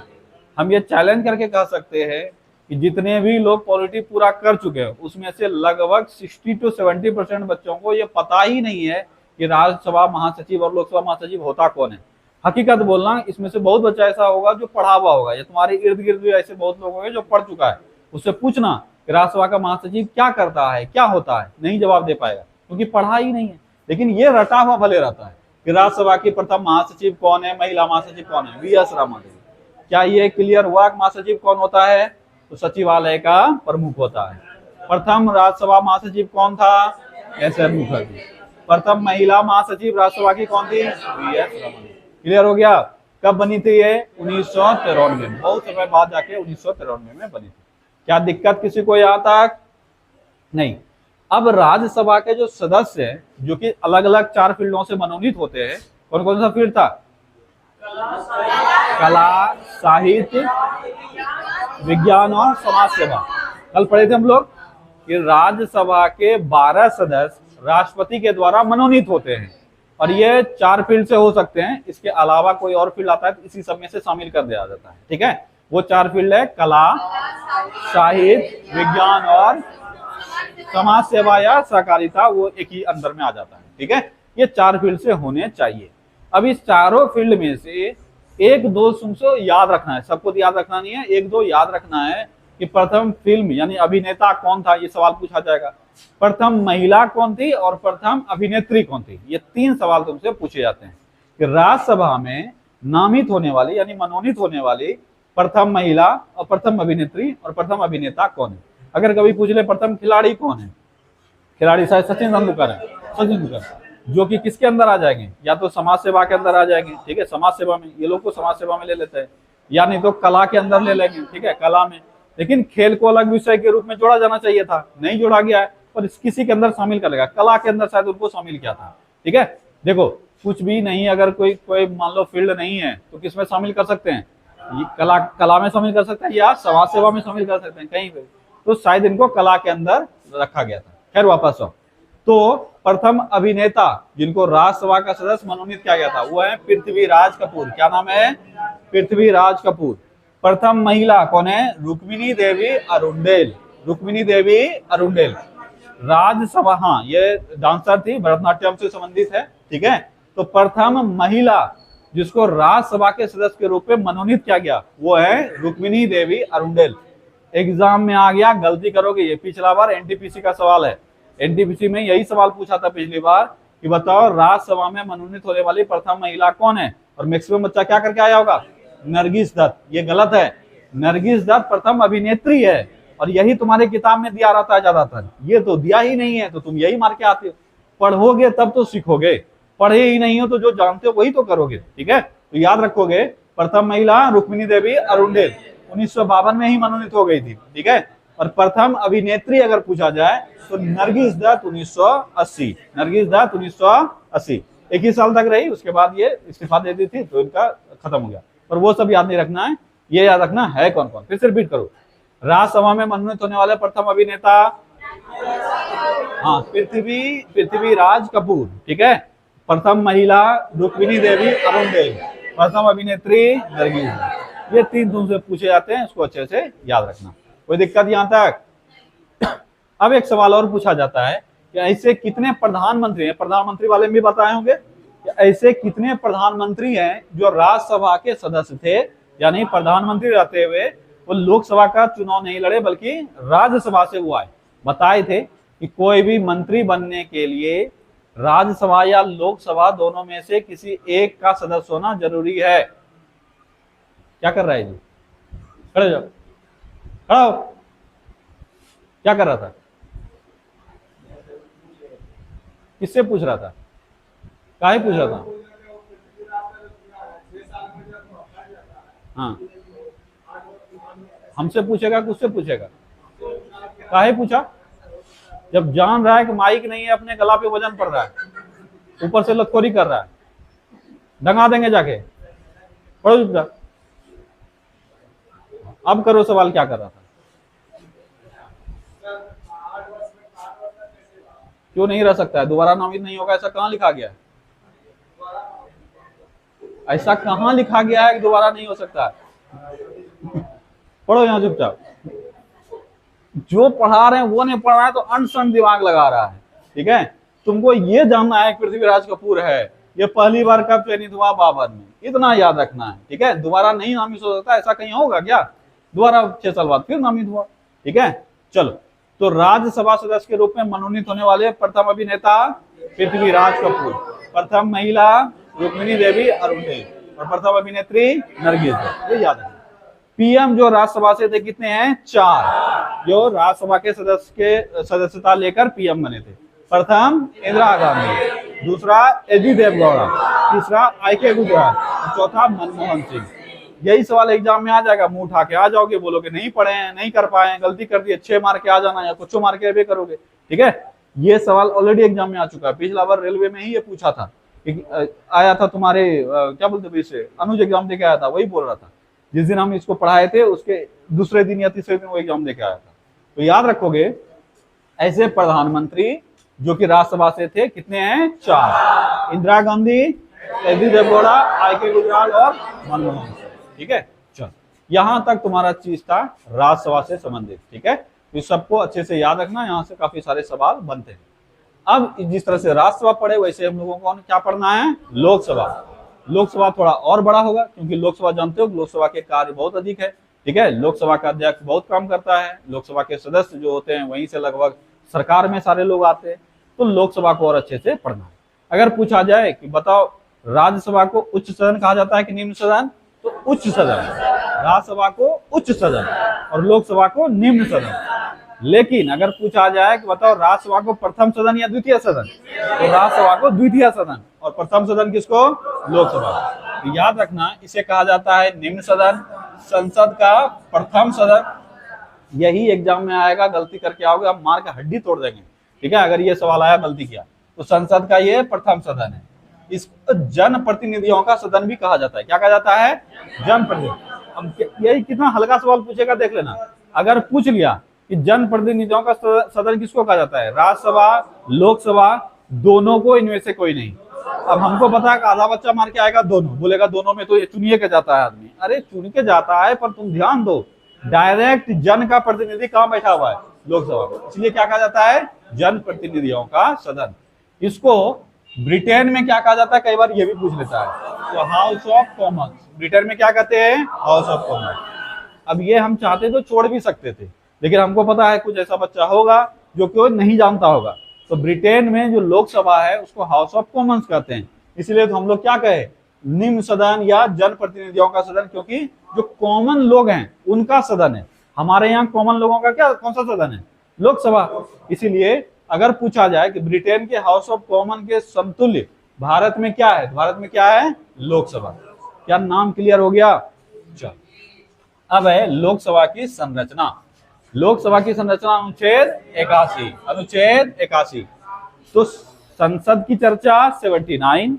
हम ये चैलेंज करके कह सकते हैं कि जितने भी लोग पॉलिटी पूरा कर चुके हैं उसमें से लगभग 60 to 70% बच्चों को ये पता ही नहीं है कि राज्यसभा महासचिव और लोकसभा महासचिव होता कौन है। हकीकत बोलना, इसमें से बहुत बच्चा ऐसा होगा जो पढ़ा हुआ होगा, या तुम्हारे इर्द गिर्द भी ऐसे बहुत लोग होंगे जो पढ़ चुका है। उससे पूछना कि राज्यसभा का महासचिव क्या करता है, क्या होता है, नहीं जवाब दे पाएगा क्योंकि पढ़ा ही नहीं है। लेकिन ये रटा हुआ भले रहता है कि राज्यसभा की प्रथम महासचिव कौन है, महिला महासचिव कौन है? वी.एस. रामा देवी। क्या ये क्लियर हुआ? महासचिव कौन होता है? तो सचिवालय का प्रमुख होता है। प्रथम राज्यसभा महासचिव कौन था? एस.एन. मुखर्जी। प्रथम महिला महासचिव राज्यसभा की कौन थी? वी.एस. रामा देवी। क्लियर हो गया? कब बनी थी ये? 1993 में, बहुत समय बाद जाके 1993 में बनी थी। क्या दिक्कत किसी को यहाँ तक? नहीं। अब राज्यसभा के जो सदस्य हैं जो कि अलग अलग 4 फील्डों से मनोनीत होते हैं, कौन कौन सा फील्ड था? कला, साहित्य, विज्ञान और समाज सेवा। कल पढ़े थे हम लोग कि राज्यसभा के 12 सदस्य राष्ट्रपति के द्वारा मनोनीत होते हैं और ये 4 फील्ड से हो सकते हैं। इसके अलावा कोई और फील्ड आता है तो इसी सब में से शामिल कर दिया जाता है। ठीक है, वो 4 फील्ड है कला, साहित्य, विज्ञान और समाज सेवा या सहकारिता, वो एक ही अंदर में आ जाता है। ठीक है, ये 4 फील्ड से होने चाहिए। अब इस चारों फील्ड में से 1-2 तुमको याद रखना है, सबको याद रखना नहीं है, 1-2 याद रखना है कि प्रथम फिल्म यानी अभिनेता कौन था, ये सवाल पूछा जाएगा। प्रथम महिला कौन थी और प्रथम अभिनेत्री कौन थी, ये 3 सवाल तुमसे पूछे जाते हैं कि राज्यसभा में नामित होने वाली यानी मनोनीत होने वाली प्रथम महिला और प्रथम अभिनेत्री और प्रथम अभिनेता कौन है। अगर कभी पूछ ले प्रथम खिलाड़ी कौन है, खिलाड़ी शायद सचिन तेंदुलकर है। सचिन तेंदुलकर जो कि किसके अंदर आ जाएंगे? या तो समाज सेवा के अंदर आ जाएंगे। ठीक है, समाज सेवा में ये लोग को समाज सेवा में ले लेते हैं, या नहीं तो कला के अंदर ले लेंगे। ठीक है, कला में। लेकिन खेल को अलग विषय के रूप में जोड़ा जाना चाहिए था, नहीं जोड़ा गया है, और किसी के अंदर शामिल करेगा। कला के अंदर शायद उनको शामिल किया था। ठीक है, देखो कुछ भी नहीं, अगर कोई मान लो फील्ड नहीं है तो किसमें शामिल कर सकते हैं? कला में शामिल कर सकते हैं या समाज सेवा में शामिल कर सकते हैं, कहीं पे। तो शायद इनको कला के अंदर रखा गया था। खैर वापस आओ, तो प्रथम अभिनेता जिनको राज्यसभा का सदस्य मनोनीत किया गया था वो है पृथ्वीराज कपूर। क्या नाम है? पृथ्वीराज कपूर। प्रथम महिला कौन है? रुक्मिणी देवी अरुंडेल। रुक्मिणी देवी अरुंडेल राज्यसभा, हाँ ये डांसर थी, भरतनाट्यम से संबंधित है। ठीक है, तो प्रथम महिला जिसको राज्यसभा के सदस्य के रूप में मनोनीत किया गया वो है रुक्मिणी देवी अरुंडेल। एग्जाम में आ गया, गलती करोगे ये पिछला बार एनटीपीसी का सवाल है। एनटीपीसी में यही सवाल पूछा था पिछली बार कि बताओ राज्यसभा में मनोनीत होने वाली प्रथम महिला कौन है, और मैक्सिमम बच्चा क्या करके आया होगा, नरगिस दत्त। ये गलत है, नरगिस दत्त प्रथम अभिनेत्री है, और यही तुम्हारे किताब में दिया रहता है ज्यादातर। ये तो दिया ही नहीं है तो तुम यही मार के आते हो। पढ़ोगे तब तो सीखोगे, पढ़े ही नहीं हो तो जो जानते हो वही तो करोगे। ठीक है, तो याद रखोगे प्रथम महिला रुक्मिणी देवी अरुंडेल 1952 में ही मनोनीत हो गई थी। ठीक है, और प्रथम अभिनेत्री अगर पूछा जाए तो नरगिस दत्त 1980। नरगिस दत्त 1980 एक ही साल तक रही, उसके बाद ये इस्तीफा दे दी थी तो इनका खत्म हो गया। पर वो सब याद नहीं रखना है, ये याद रखना है कौन कौन। फिर से रिपीट करो, राज्यसभा में मनोनीत होने वाले प्रथम अभिनेता, हाँ, पृथ्वीराज कपूर। ठीक है, प्रथम महिला रुक्मिणी देवी अरुंडेल, प्रथम अभिनेत्री नरगिस। ये तीन तुमसे पूछे जाते हैं, इसको अच्छे से याद रखना। कोई दिक्कत यहाँ तक? अब एक सवाल और पूछा जाता है कि ऐसे कितने प्रधानमंत्री हैं, प्रधानमंत्री वाले भी बताए होंगे कि ऐसे कितने प्रधानमंत्री हैं जो राज्यसभा के सदस्य थे, यानी प्रधानमंत्री रहते हुए वो लोकसभा का चुनाव नहीं लड़े बल्कि राज्यसभा से वो आए। बताए थे कि कोई भी मंत्री बनने के लिए राज्यसभा या लोकसभा दोनों में से किसी एक का सदस्य होना जरूरी है। क्या कर रहा है जी? खड़े जाओ, खड़ा हो। क्या कर रहा था? किससे पूछ रहा था? काहे पूछ रहा था? हाँ, हमसे पूछेगा किससे पूछेगा? काहे पूछा? जब जान रहा है कि माइक नहीं है, अपने गला पे वजन पड़ रहा है, ऊपर से लतखोरी कर रहा है, डंगा देंगे जाके। पढ़ो चुपचाप। अब करो सवाल, क्या कर रहा था? क्यों नहीं रह सकता है? दोबारा नामित नहीं होगा ऐसा कहाँ लिखा गया है? ऐसा कहाँ लिखा गया है कि दोबारा नहीं हो सकता है? पढ़ो यहाँ चुपचाप। जो पढ़ा रहे हैं वो नहीं पढ़ रहा है तो अनसन दिमाग लगा रहा है। ठीक है, तुमको ये जानना है पृथ्वीराज कपूर है, ये पहली बार कब चयनित हुआ? बाबर में। इतना याद रखना है। ठीक है, दोबारा नहीं नामित हो सकता, ऐसा कहीं होगा क्या? दोबारा 6 साल बाद फिर नामित हुआ। ठीक है, चलो, तो राज्यसभा सदस्य के रूप में मनोनीत होने वाले प्रथम अभिनेता पृथ्वीराज कपूर, प्रथम महिला रुक्मिणी देवी अरुंडेल, और प्रथम अभिनेत्री नरगिस दत्त। ये याद है। पीएम जो राज्यसभा से थे कितने हैं? 4, जो राज्यसभा के सदस्यता लेकर पीएम बने थे। प्रथम इंदिरा गांधी, दूसरा एच.डी. देवगौड़ा, तीसरा आई.के. गुजराल, चौथा मनमोहन सिंह। यही सवाल एग्जाम में आ जाएगा, मुंह उठा के आ जाओगे, बोलोगे नहीं पढ़े हैं, नहीं कर पाए हैं, गलती कर दी, 6 मार के आ जाना या कुछ मार के भी करोगे। ठीक है, ये सवाल ऑलरेडी एग्जाम में आ चुका है। पिछला बार रेलवे में ही ये पूछा था, आया था तुम्हारे क्या बोलते हैं इसे, अनुज एग्जाम देके आया था, वही बोल रहा था। जिस दिन हम इसको पढ़ाए थे उसके दूसरे दिन या तीसरे दिन वो एग्जाम देके आया था। तो याद रखोगे ऐसे प्रधानमंत्री जो कि राज्यसभा से थे कितने हैं? 4, इंदिरा गांधी, एच.डी. देवगौड़ा, आई.के. गुजराल और मनमोहन सिंह। ठीक है, चलो, यहां तक तुम्हारा चीज था राज्यसभा से संबंधित। ठीक है, तो सबको अच्छे से याद रखना, यहाँ से काफी सारे सवाल बनते हैं। अब जिस तरह से राज्यसभा पढ़े वैसे हम लोगों को क्या पढ़ना है? लोकसभा। लोकसभा थोड़ा और बड़ा होगा क्योंकि लोकसभा जानते हो लोकसभा के कार्य बहुत अधिक है। ठीक है, लोकसभा का अध्यक्ष बहुत काम करता है, लोकसभा के सदस्य जो होते हैं वहीं से लगभग सरकार में सारे लोग आते हैं, तो लोकसभा को और अच्छे से पढ़ना है। अगर पूछा जाए कि बताओ राज्यसभा को उच्च सदन कहा जाता है कि निम्न सदन, तो उच्च सदन। राज्यसभा को उच्च सदन और लोकसभा को निम्न सदन। लेकिन अगर पूछा जाए कि बताओ राज्यसभा को प्रथम सदन या द्वितीय सदन, तो राज्यसभा को द्वितीय सदन और प्रथम सदन किसको? लोकसभा। तो याद रखना इसे कहा जाता है निम्न सदन, संसद का प्रथम सदन। यही एग्जाम में आएगा, गलती करके आओगे हम मार का हड्डी तोड़ देंगे। ठीक है, अगर ये सवाल आया गलती किया तो संसद का ये प्रथम सदन है। इसको जन प्रतिनिधियों का सदन भी कहा जाता है। क्या कहा जाता है? जन प्रतिनिधि। अब यही कितना हल्का सवाल पूछेगा देख लेना। अगर पूछ लिया कि जन प्रतिनिधियों का सदन किसको कहा जाता है? राज्यसभा, लोकसभा, दोनों को, इनमें से कोई नहीं। अब हमको पता है कि आधा बच्चा मार के आएगा दोनों, बोलेगा दोनों में तो ये चुनिए के जाता है आदमी। अरे चुन के जाता है, पर तुम ध्यान दो डायरेक्ट जन का प्रतिनिधि कहाँ बैठा हुआ है? लोकसभा में। इसलिए क्या कहा जाता है? जन प्रतिनिधियों का सदन। इसको ब्रिटेन में क्या कहा जाता है, कई बार ये भी पूछ लेता है। तो हाउस ऑफ कॉमन्स, ब्रिटेन में क्या कहते हैं, हाउस ऑफ कॉमन्स। अब ये हम चाहते तो छोड़ भी सकते थे, लेकिन हमको पता है कुछ ऐसा बच्चा होगा जो कि नहीं जानता होगा। तो ब्रिटेन में जो लोकसभा है उसको हाउस ऑफ कॉमन्स कहते हैं। इसलिए तो हम लोग क्या कहे, निम्न सदन या जनप्रतिनिधियों का सदन, क्योंकि जो कॉमन लोग हैं उनका सदन है। हमारे यहाँ कॉमन लोगों का क्या, कौन सा सदन है, लोकसभा। इसीलिए अगर पूछा जाए कि ब्रिटेन के हाउस ऑफ कॉमन के समतुल्य भारत में क्या है, भारत में क्या है, लोकसभा। क्या नाम क्लियर हो गया। चल अब है लोकसभा की संरचना। लोकसभा की संरचना अनुच्छेद 81, अनुच्छेद 81। तो संसद की चर्चा 79,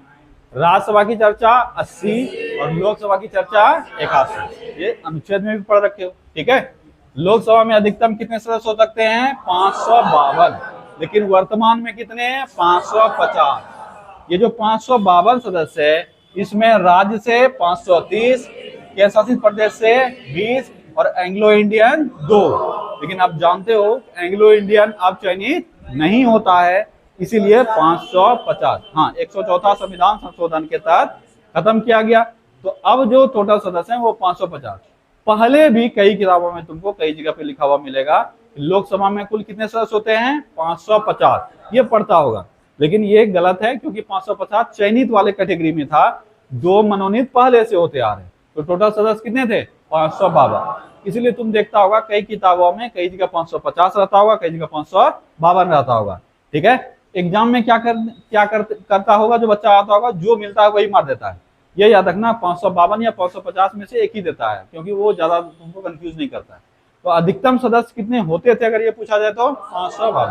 राज्यसभा की चर्चा 80 और लोकसभा की चर्चा 81। ये अनुच्छेद में भी पढ़ रखे हो, ठीक है। लोकसभा में अधिकतम कितने सदस्य हो सकते हैं, 552, लेकिन वर्तमान में कितने हैं, 550। ये जो 552 सदस्य है, इसमें राज्य से 530, केंद्र शासित प्रदेश से 20 और एंग्लो इंडियन 2। लेकिन आप जानते हो एंग्लो इंडियन अब चयनित नहीं होता है, इसीलिए 550। हाँ, 104 संविधान संशोधन के तहत खत्म किया गया। तो अब जो टोटल सदस्य हैं वो 550। पहले भी कई किताबों में तुमको कई जगह पे लिखा हुआ मिलेगा लोकसभा में कुल कितने सदस्य होते हैं, 550। ये पढ़ता होगा, लेकिन ये गलत है, क्योंकि 550 चयनित वाले कैटेगरी में था, 2 मनोनीत पहले से होते आ रहे। तो टोटल सदस्य कितने थे, 552। इसलिए तुम देखता होगा कई किताबों में कई जगह 550 रहता होगा, कई जगह 552 रहता होगा, ठीक है। एग्जाम में करता होगा जो बच्चा आता होगा, जो मिलता है वही मार देता है। ये याद रखना, 552 या 550 में से एक ही देता है, क्योंकि वो ज्यादा तुमको कंफ्यूज नहीं करता है। तो अधिकतम सदस्य कितने होते थे अगर ये पूछा जाए तो 552।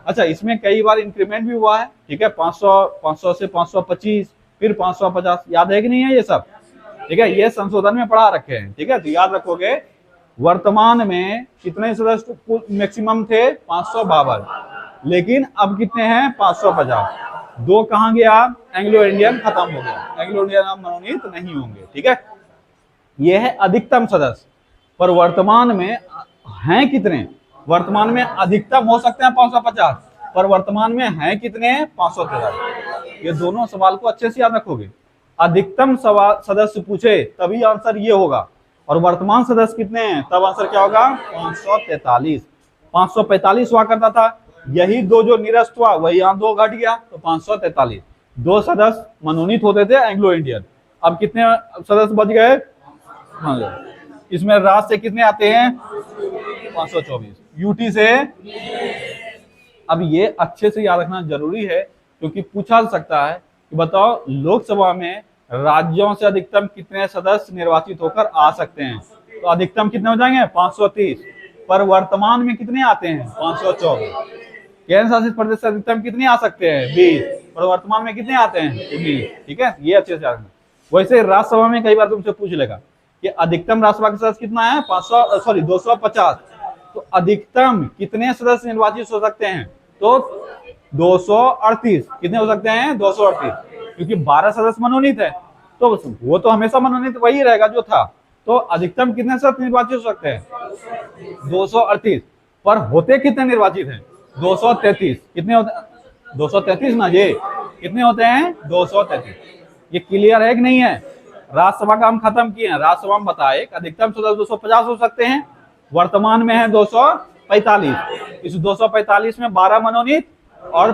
अच्छा, इसमें कई बार इंक्रीमेंट भी हुआ है, ठीक है। 500 से 525, फिर 550, याद है कि नहीं है ये सब, ठीक है। ये संशोधन में पढ़ा रखे हैं, ठीक है। तो याद रखोगे वर्तमान में कितने सदस्य मैक्सिमम थे, 552, लेकिन अब कितने हैं, 550। 2 कहाँ गया, एंग्लो इंडियन खत्म हो गया, एंग्लो इंडियन अब मनोनीत नहीं होंगे, ठीक है। यह है अधिकतम सदस्य। पर वर्तमान में हैं कितने, वर्तमान में अधिकतम हो सकते हैं 550, पर वर्तमान में हैं कितने, 513। ये दोनों सवाल को अच्छे से याद रखोगे। अधिकतम सदस्य पूछे तभी आंसर ये होगा, और वर्तमान सदस्य कितने हैं तब आंसर क्या होगा, 543। 545 हुआ करता था, यही 2 जो निरस्त हुआ वही यहाँ 2 घट गया, तो 543। 2 सदस्य मनोनीत होते थे एंग्लो इंडियन, अब कितने सदस्य बच गए, इसमें राज्य से कितने आते हैं, 524, यूटी से। अब ये अच्छे से याद रखना जरूरी है, क्योंकि पूछा जा सकता है कि बताओ लोकसभा में राज्यों से अधिकतम कितने सदस्य निर्वाचित होकर आ सकते हैं। तो अधिकतम कितने हो जाएंगे, 530, पर वर्तमान में कितने आते हैं, 524। केंद्र शासित प्रदेश से अधिकतम कितने आ सकते हैं, 20, पर वर्तमान में कितने आते हैं, 19, ठीक है। ये अच्छे से याद रखना। वैसे राज्यसभा में कई बार तुमसे पूछ लेगा कि अधिकतम राज्यसभा का सदस्य कितना है, 250। तो अधिकतम कितने सदस्य निर्वाचित हो सकते हैं, तो 238। कितने हो सकते हैं, 238, क्योंकि 12 सदस्य मनोनीत है, तो वो तो हमेशा मनोनीत वही रहेगा जो था। तो अधिकतम कितने सदस्य निर्वाचित हो सकते हैं, 238, पर होते कितने निर्वाचित हैं, 233। कितने होते, 233 ना, ये कितने होते हैं, 233। ये क्लियर है कि नहीं है। राज्यसभा का हम खत्म किए हैं, राज्यसभा में बताए अधिकतम सदस्य 250 हो सकते हैं, वर्तमान में है 245। इस 245 में 12 मनोनीत और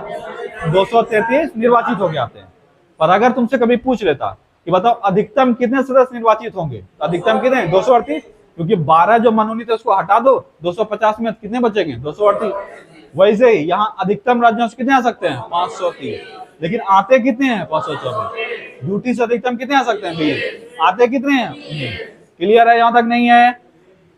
233 निर्वाचित हो जाते हैं। पर अगर तुमसे कभी पूछ लेता कि बताओ अधिकतम कितने सदस्य निर्वाचित होंगे, तो अधिकतम कितने, 238, क्योंकि 12 जो मनोनीत है उसको हटा दो, 250 में कितने बचेंगे, 238। वैसे ही यहाँ अधिकतम राज्यों से कितने आ सकते हैं, 530, लेकिन आते कितने हैं, 524। ड्यूटी से अधिकतम कितने आ सकते हैं, 20, आते कितने हैं। क्लियर है, यहाँ तक नहीं है।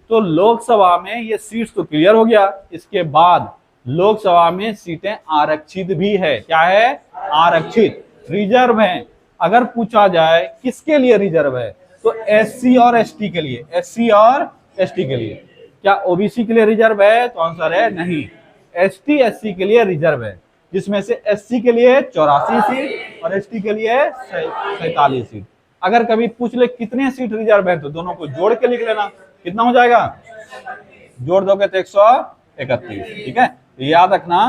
तो लोकसभा में ये सीट्स तो क्लियर हो गया। इसके बाद लोकसभा में सीटें आरक्षित भी है, क्या है, आरक्षित, रिजर्व है। अगर पूछा जाए किसके लिए रिजर्व है, तो एससी और एसटी के लिए, एससी और एसटी के लिए। क्या ओबीसी के लिए रिजर्व है, तो आंसर है नहीं। एसटी एससी के लिए रिजर्व है, जिसमें से एससी के लिए 84 सीट और एसटी के लिए 47 सीट। अगर कभी पूछ ले कितने सीट रिजर्व है, तो दोनों को जोड़ के लिख लेना, कितना हो जाएगा, जोड़ दोगे तो 131, ठीक है। याद रखना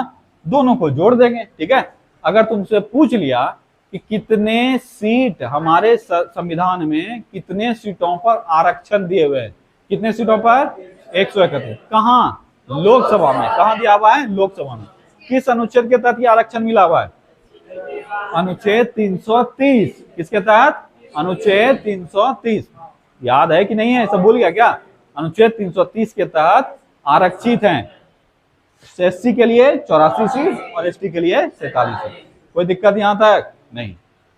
दोनों को जोड़ देंगे, ठीक है। अगर तुमसे पूछ लिया कि कितने सीट हमारे संविधान में कितने सीटों पर आरक्षण दिए हुए हैं, कितने सीटों पर 131, कहाँ? लोकसभा में। कहाँ दिया हुआ है? लोकसभा में। किस अनुच्छेद के तहत ये आरक्षण मिला हुआ है? अनुच्छेद 330। किसके तहत? अनुच्छेद 330। याद है कि नहीं है? सब भूल गया क्या? अनुच्छेद 330 के तहत आरक्षित हैं। एससी के लिए 84 सीट और एसटी के लिए 47 सीट। कोई दिक्कत यहां तक नहीं।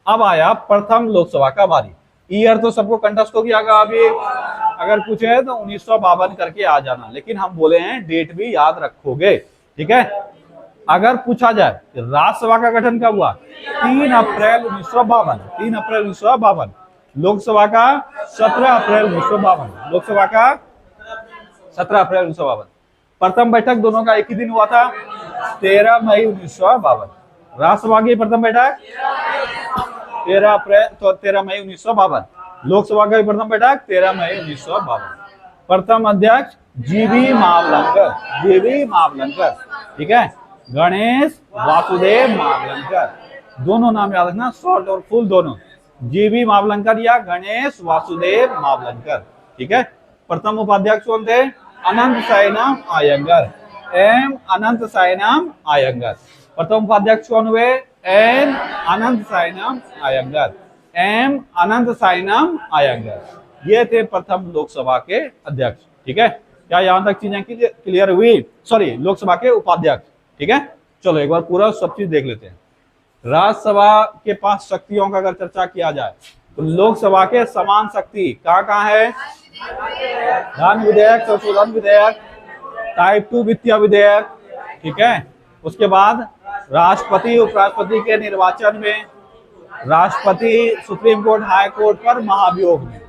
अब आया प्रथम लोकसभा का बारी। ईयर तो सबको कंठस्थ हो गया अभी, अगर पूछे तो 1952 करके आ जाना, लेकिन हम बोले हैं डेट भी याद रखोगे, ठीक है। अगर पूछा जाए कि राज्यसभा का गठन कब हुआ? 3 अप्रैल 1952। 3 अप्रैल 1952। लोकसभा का 17 अप्रैल 1952। लोकसभा का 17 अप्रैल 1952। प्रथम बैठक दोनों का एक ही दिन हुआ था, 13 मई 1952। राज्यसभा की प्रथम बैठक 13 मई 1952। लोकसभा का प्रथम बैठक 13 मई 1952। प्रथम अध्यक्ष जीवी मावलंकर। जीवी मावलंकर, ठीक है। गणेश वासुदेव मावलंकर, दोनों नाम याद रखना, शॉर्ट और फुल दोनों। जीवी मावलंकर या गणेश वासुदेव मावलंकर, ठीक है। प्रथम उपाध्यक्ष कौन थे? अनंत सायनाम अयंगर। एम अनंत सायनाम अयंगर। प्रथम उपाध्यक्ष कौन हुए? एन अनंत सायनाम अयंगर। एम अनंत सायनाम अयंगर। ये थे प्रथम लोकसभा के अध्यक्ष, ठीक है। क्या यहां तक चीजें क्लियर हुई? सॉरी, लोकसभा के उपाध्यक्ष, ठीक है। चलो एक बार पूरा सब चीज देख लेते हैं। राज्यसभा के पास शक्तियों का अगर चर्चा किया जाए तो लोकसभा के समान शक्ति कहाँ कहाँ है? धन विधेयक, संशोधन विधेयक, टाइप 2 वित्तीय विधेयक, ठीक है। उसके बाद राष्ट्रपति उपराष्ट्रपति के निर्वाचन में, राष्ट्रपति सुप्रीम कोर्ट हाई कोर्ट पर महाभियोग में,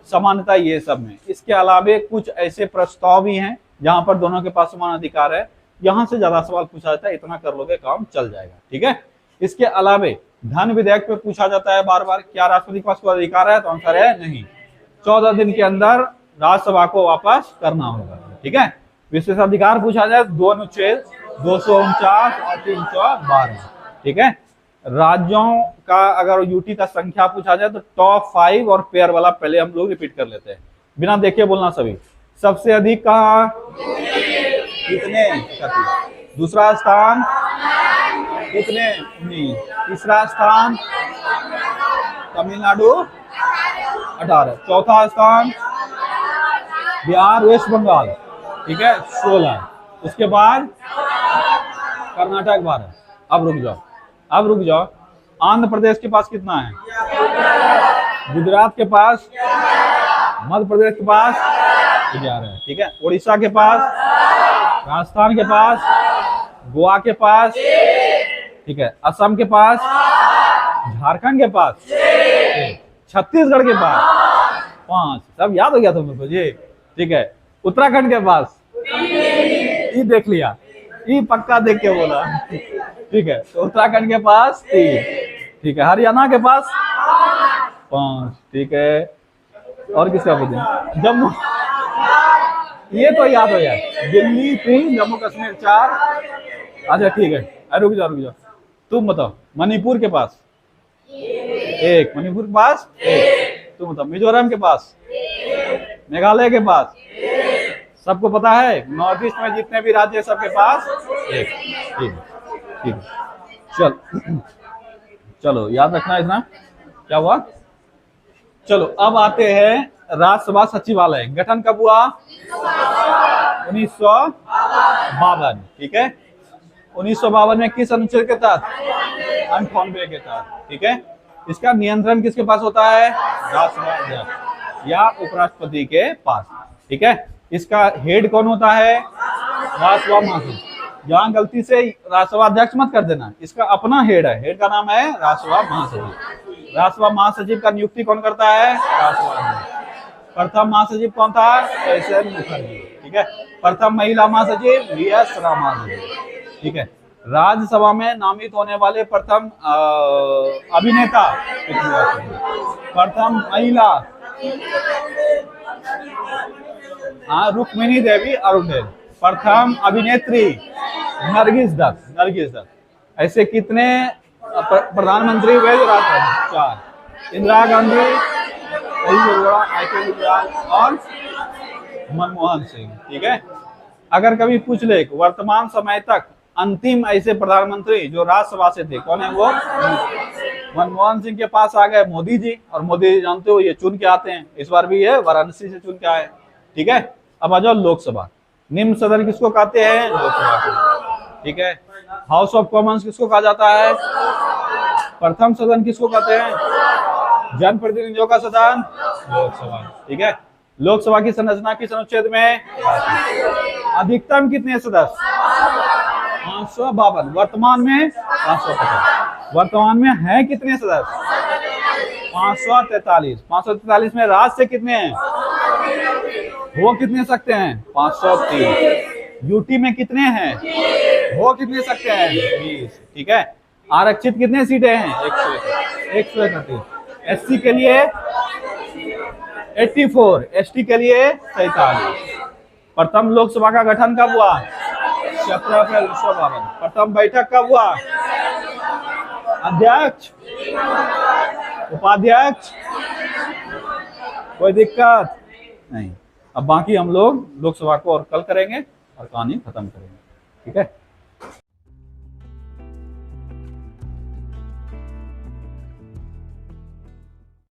समानता ये सब में। इसके अलावे कुछ ऐसे प्रस्ताव भी हैं जहां पर दोनों के पास समान अधिकार है। यहां से ज्यादा सवाल पूछा जाता है, इतना कर लोगे काम चल जाएगा, ठीक है। इसके अलावे धन विधेयक पे पूछा जाता है बार बार, क्या राष्ट्रपति के पास कोई अधिकार है? तो आंसर है नहीं। 14 दिन के अंदर राज्यसभा को वापस करना होगा, ठीक है। विशेषाधिकार पूछा जाए, 2 अनुच्छेद 249 और 312, ठीक है। राज्यों का अगर यूटी का संख्या पूछा जाए तो टॉप 5 और पेयर वाला पहले हम लोग रिपीट कर लेते हैं, बिना देखे बोलना सभी। सबसे अधिक कहाँ? कितने? 31। दूसरा स्थान कितने? 19। तीसरा स्थान तमिलनाडु 18। चौथा स्थान बिहार वेस्ट बंगाल, ठीक है, 16। उसके बाद कर्नाटक 12। अब रुक जाओ। आंध्र प्रदेश के पास कितना है? गुजरात के पास, मध्य प्रदेश के पास 11 है, ठीक है। उड़ीसा के पास, राजस्थान के पास, गोवा के पास, ठीक है, असम के पास, झारखंड के पास, छत्तीसगढ़ के पास 5। सब याद हो गया तुम लोग को जी, ठीक है। उत्तराखंड के पास, ये देख लिया, ये पक्का देख के बोला, ठीक है। तो उत्तराखंड के पास 3, ठीक है। हरियाणा के पास 5, ठीक है। और किसका पूछें? जम्मू, ये तो याद हो जाए। दिल्ली 3, जम्मू कश्मीर 4। अच्छा ठीक है, रुक जाओ। तुम बताओ, मणिपुर के पास 1, मणिपुर के पास 1। तुम बताओ, मिजोरम के पास, मेघालय के पास, सबको पता है नॉर्थ ईस्ट में जितने भी राज्य है सबके पास 1, ठीक है। चलो याद रखना इतना। क्या हुआ? चलो अब आते हैं राज्यसभा सचिवालय। गठन कब हुआ? 1952, ठीक है। 1952 में किस अनुच्छेद के तहत? 98 के तहत, ठीक है। इसका नियंत्रण किसके पास होता है? राज्यसभा अध्यक्ष या उपराष्ट्रपति के पास, ठीक है। इसका हेड कौन होता है? राज्यसभा महासचिव। जहां गलती से राज्यसभा अध्यक्ष मत कर देना, इसका अपना हेड है, हेड का नाम है राज्यसभा महासचिव। राज्यसभा महासचिव का नियुक्ति कौन करता है? राज्यसभा अध्यक्ष। प्रथम महासचिव कौन था? एस.एन. मुखर्जी, ठीक है। प्रथम महिला महासचिव वी.एस. रामानुजन, ठीक है। राज्यसभा में नामित होने वाले प्रथम अभिनेता, प्रथम महिला रुक्मिणी देवी अरुंडेल। प्रथम अभिनेत्री नरगिस दत्त। ऐसे कितने प्रधानमंत्री हुए जो राष्ट्रपति 4, इंदिरा गांधी, और मनमोहन सिंह। ठीक है, अगर कभी पूछ ले वर्तमान समय तक अंतिम ऐसे प्रधानमंत्री जो राज्यसभा से थे कौन है, वो मनमोहन सिंह के पास आ गए मोदी जी, और मोदी जी जानते हो ये चुन के आते हैं, इस बार भी ये वाराणसी से चुन के आए। ठीक है, अब आ जाओ लोकसभा। निम्न सदन किसको कहते हैं, लोकसभा को। ठीक है, हाउस ऑफ कॉमन्स किसको कहा जाता है, प्रथम सदन किसको कहते हैं, जनप्रतिनिधियों का सदन, लोकसभा। ठीक है, लोकसभा की संरचना किस अनुच्छेद में, अधिकतम कितने सदस्य, 552, वर्तमान में 550, वर्तमान में है कितने सदस्य, 543, 543 में राज्य से कितने हैं, वो कितने सकते हैं, 503, यूटी में कितने हैं, वो कितने सकते हैं, 20। ठीक है, आरक्षित कितने सीटें हैं, 131, एससी के लिए 84, एसटी के लिए 47। प्रथम लोकसभा का गठन कब हुआ, 17 अप्रैल 1952। प्रथम बैठक कब हुआ, अध्यक्ष, उपाध्यक्ष, कोई दिक्कत नहीं। अब बाकी हम लोग लोकसभा को और कल करेंगे और कहानी खत्म करेंगे। ठीक है।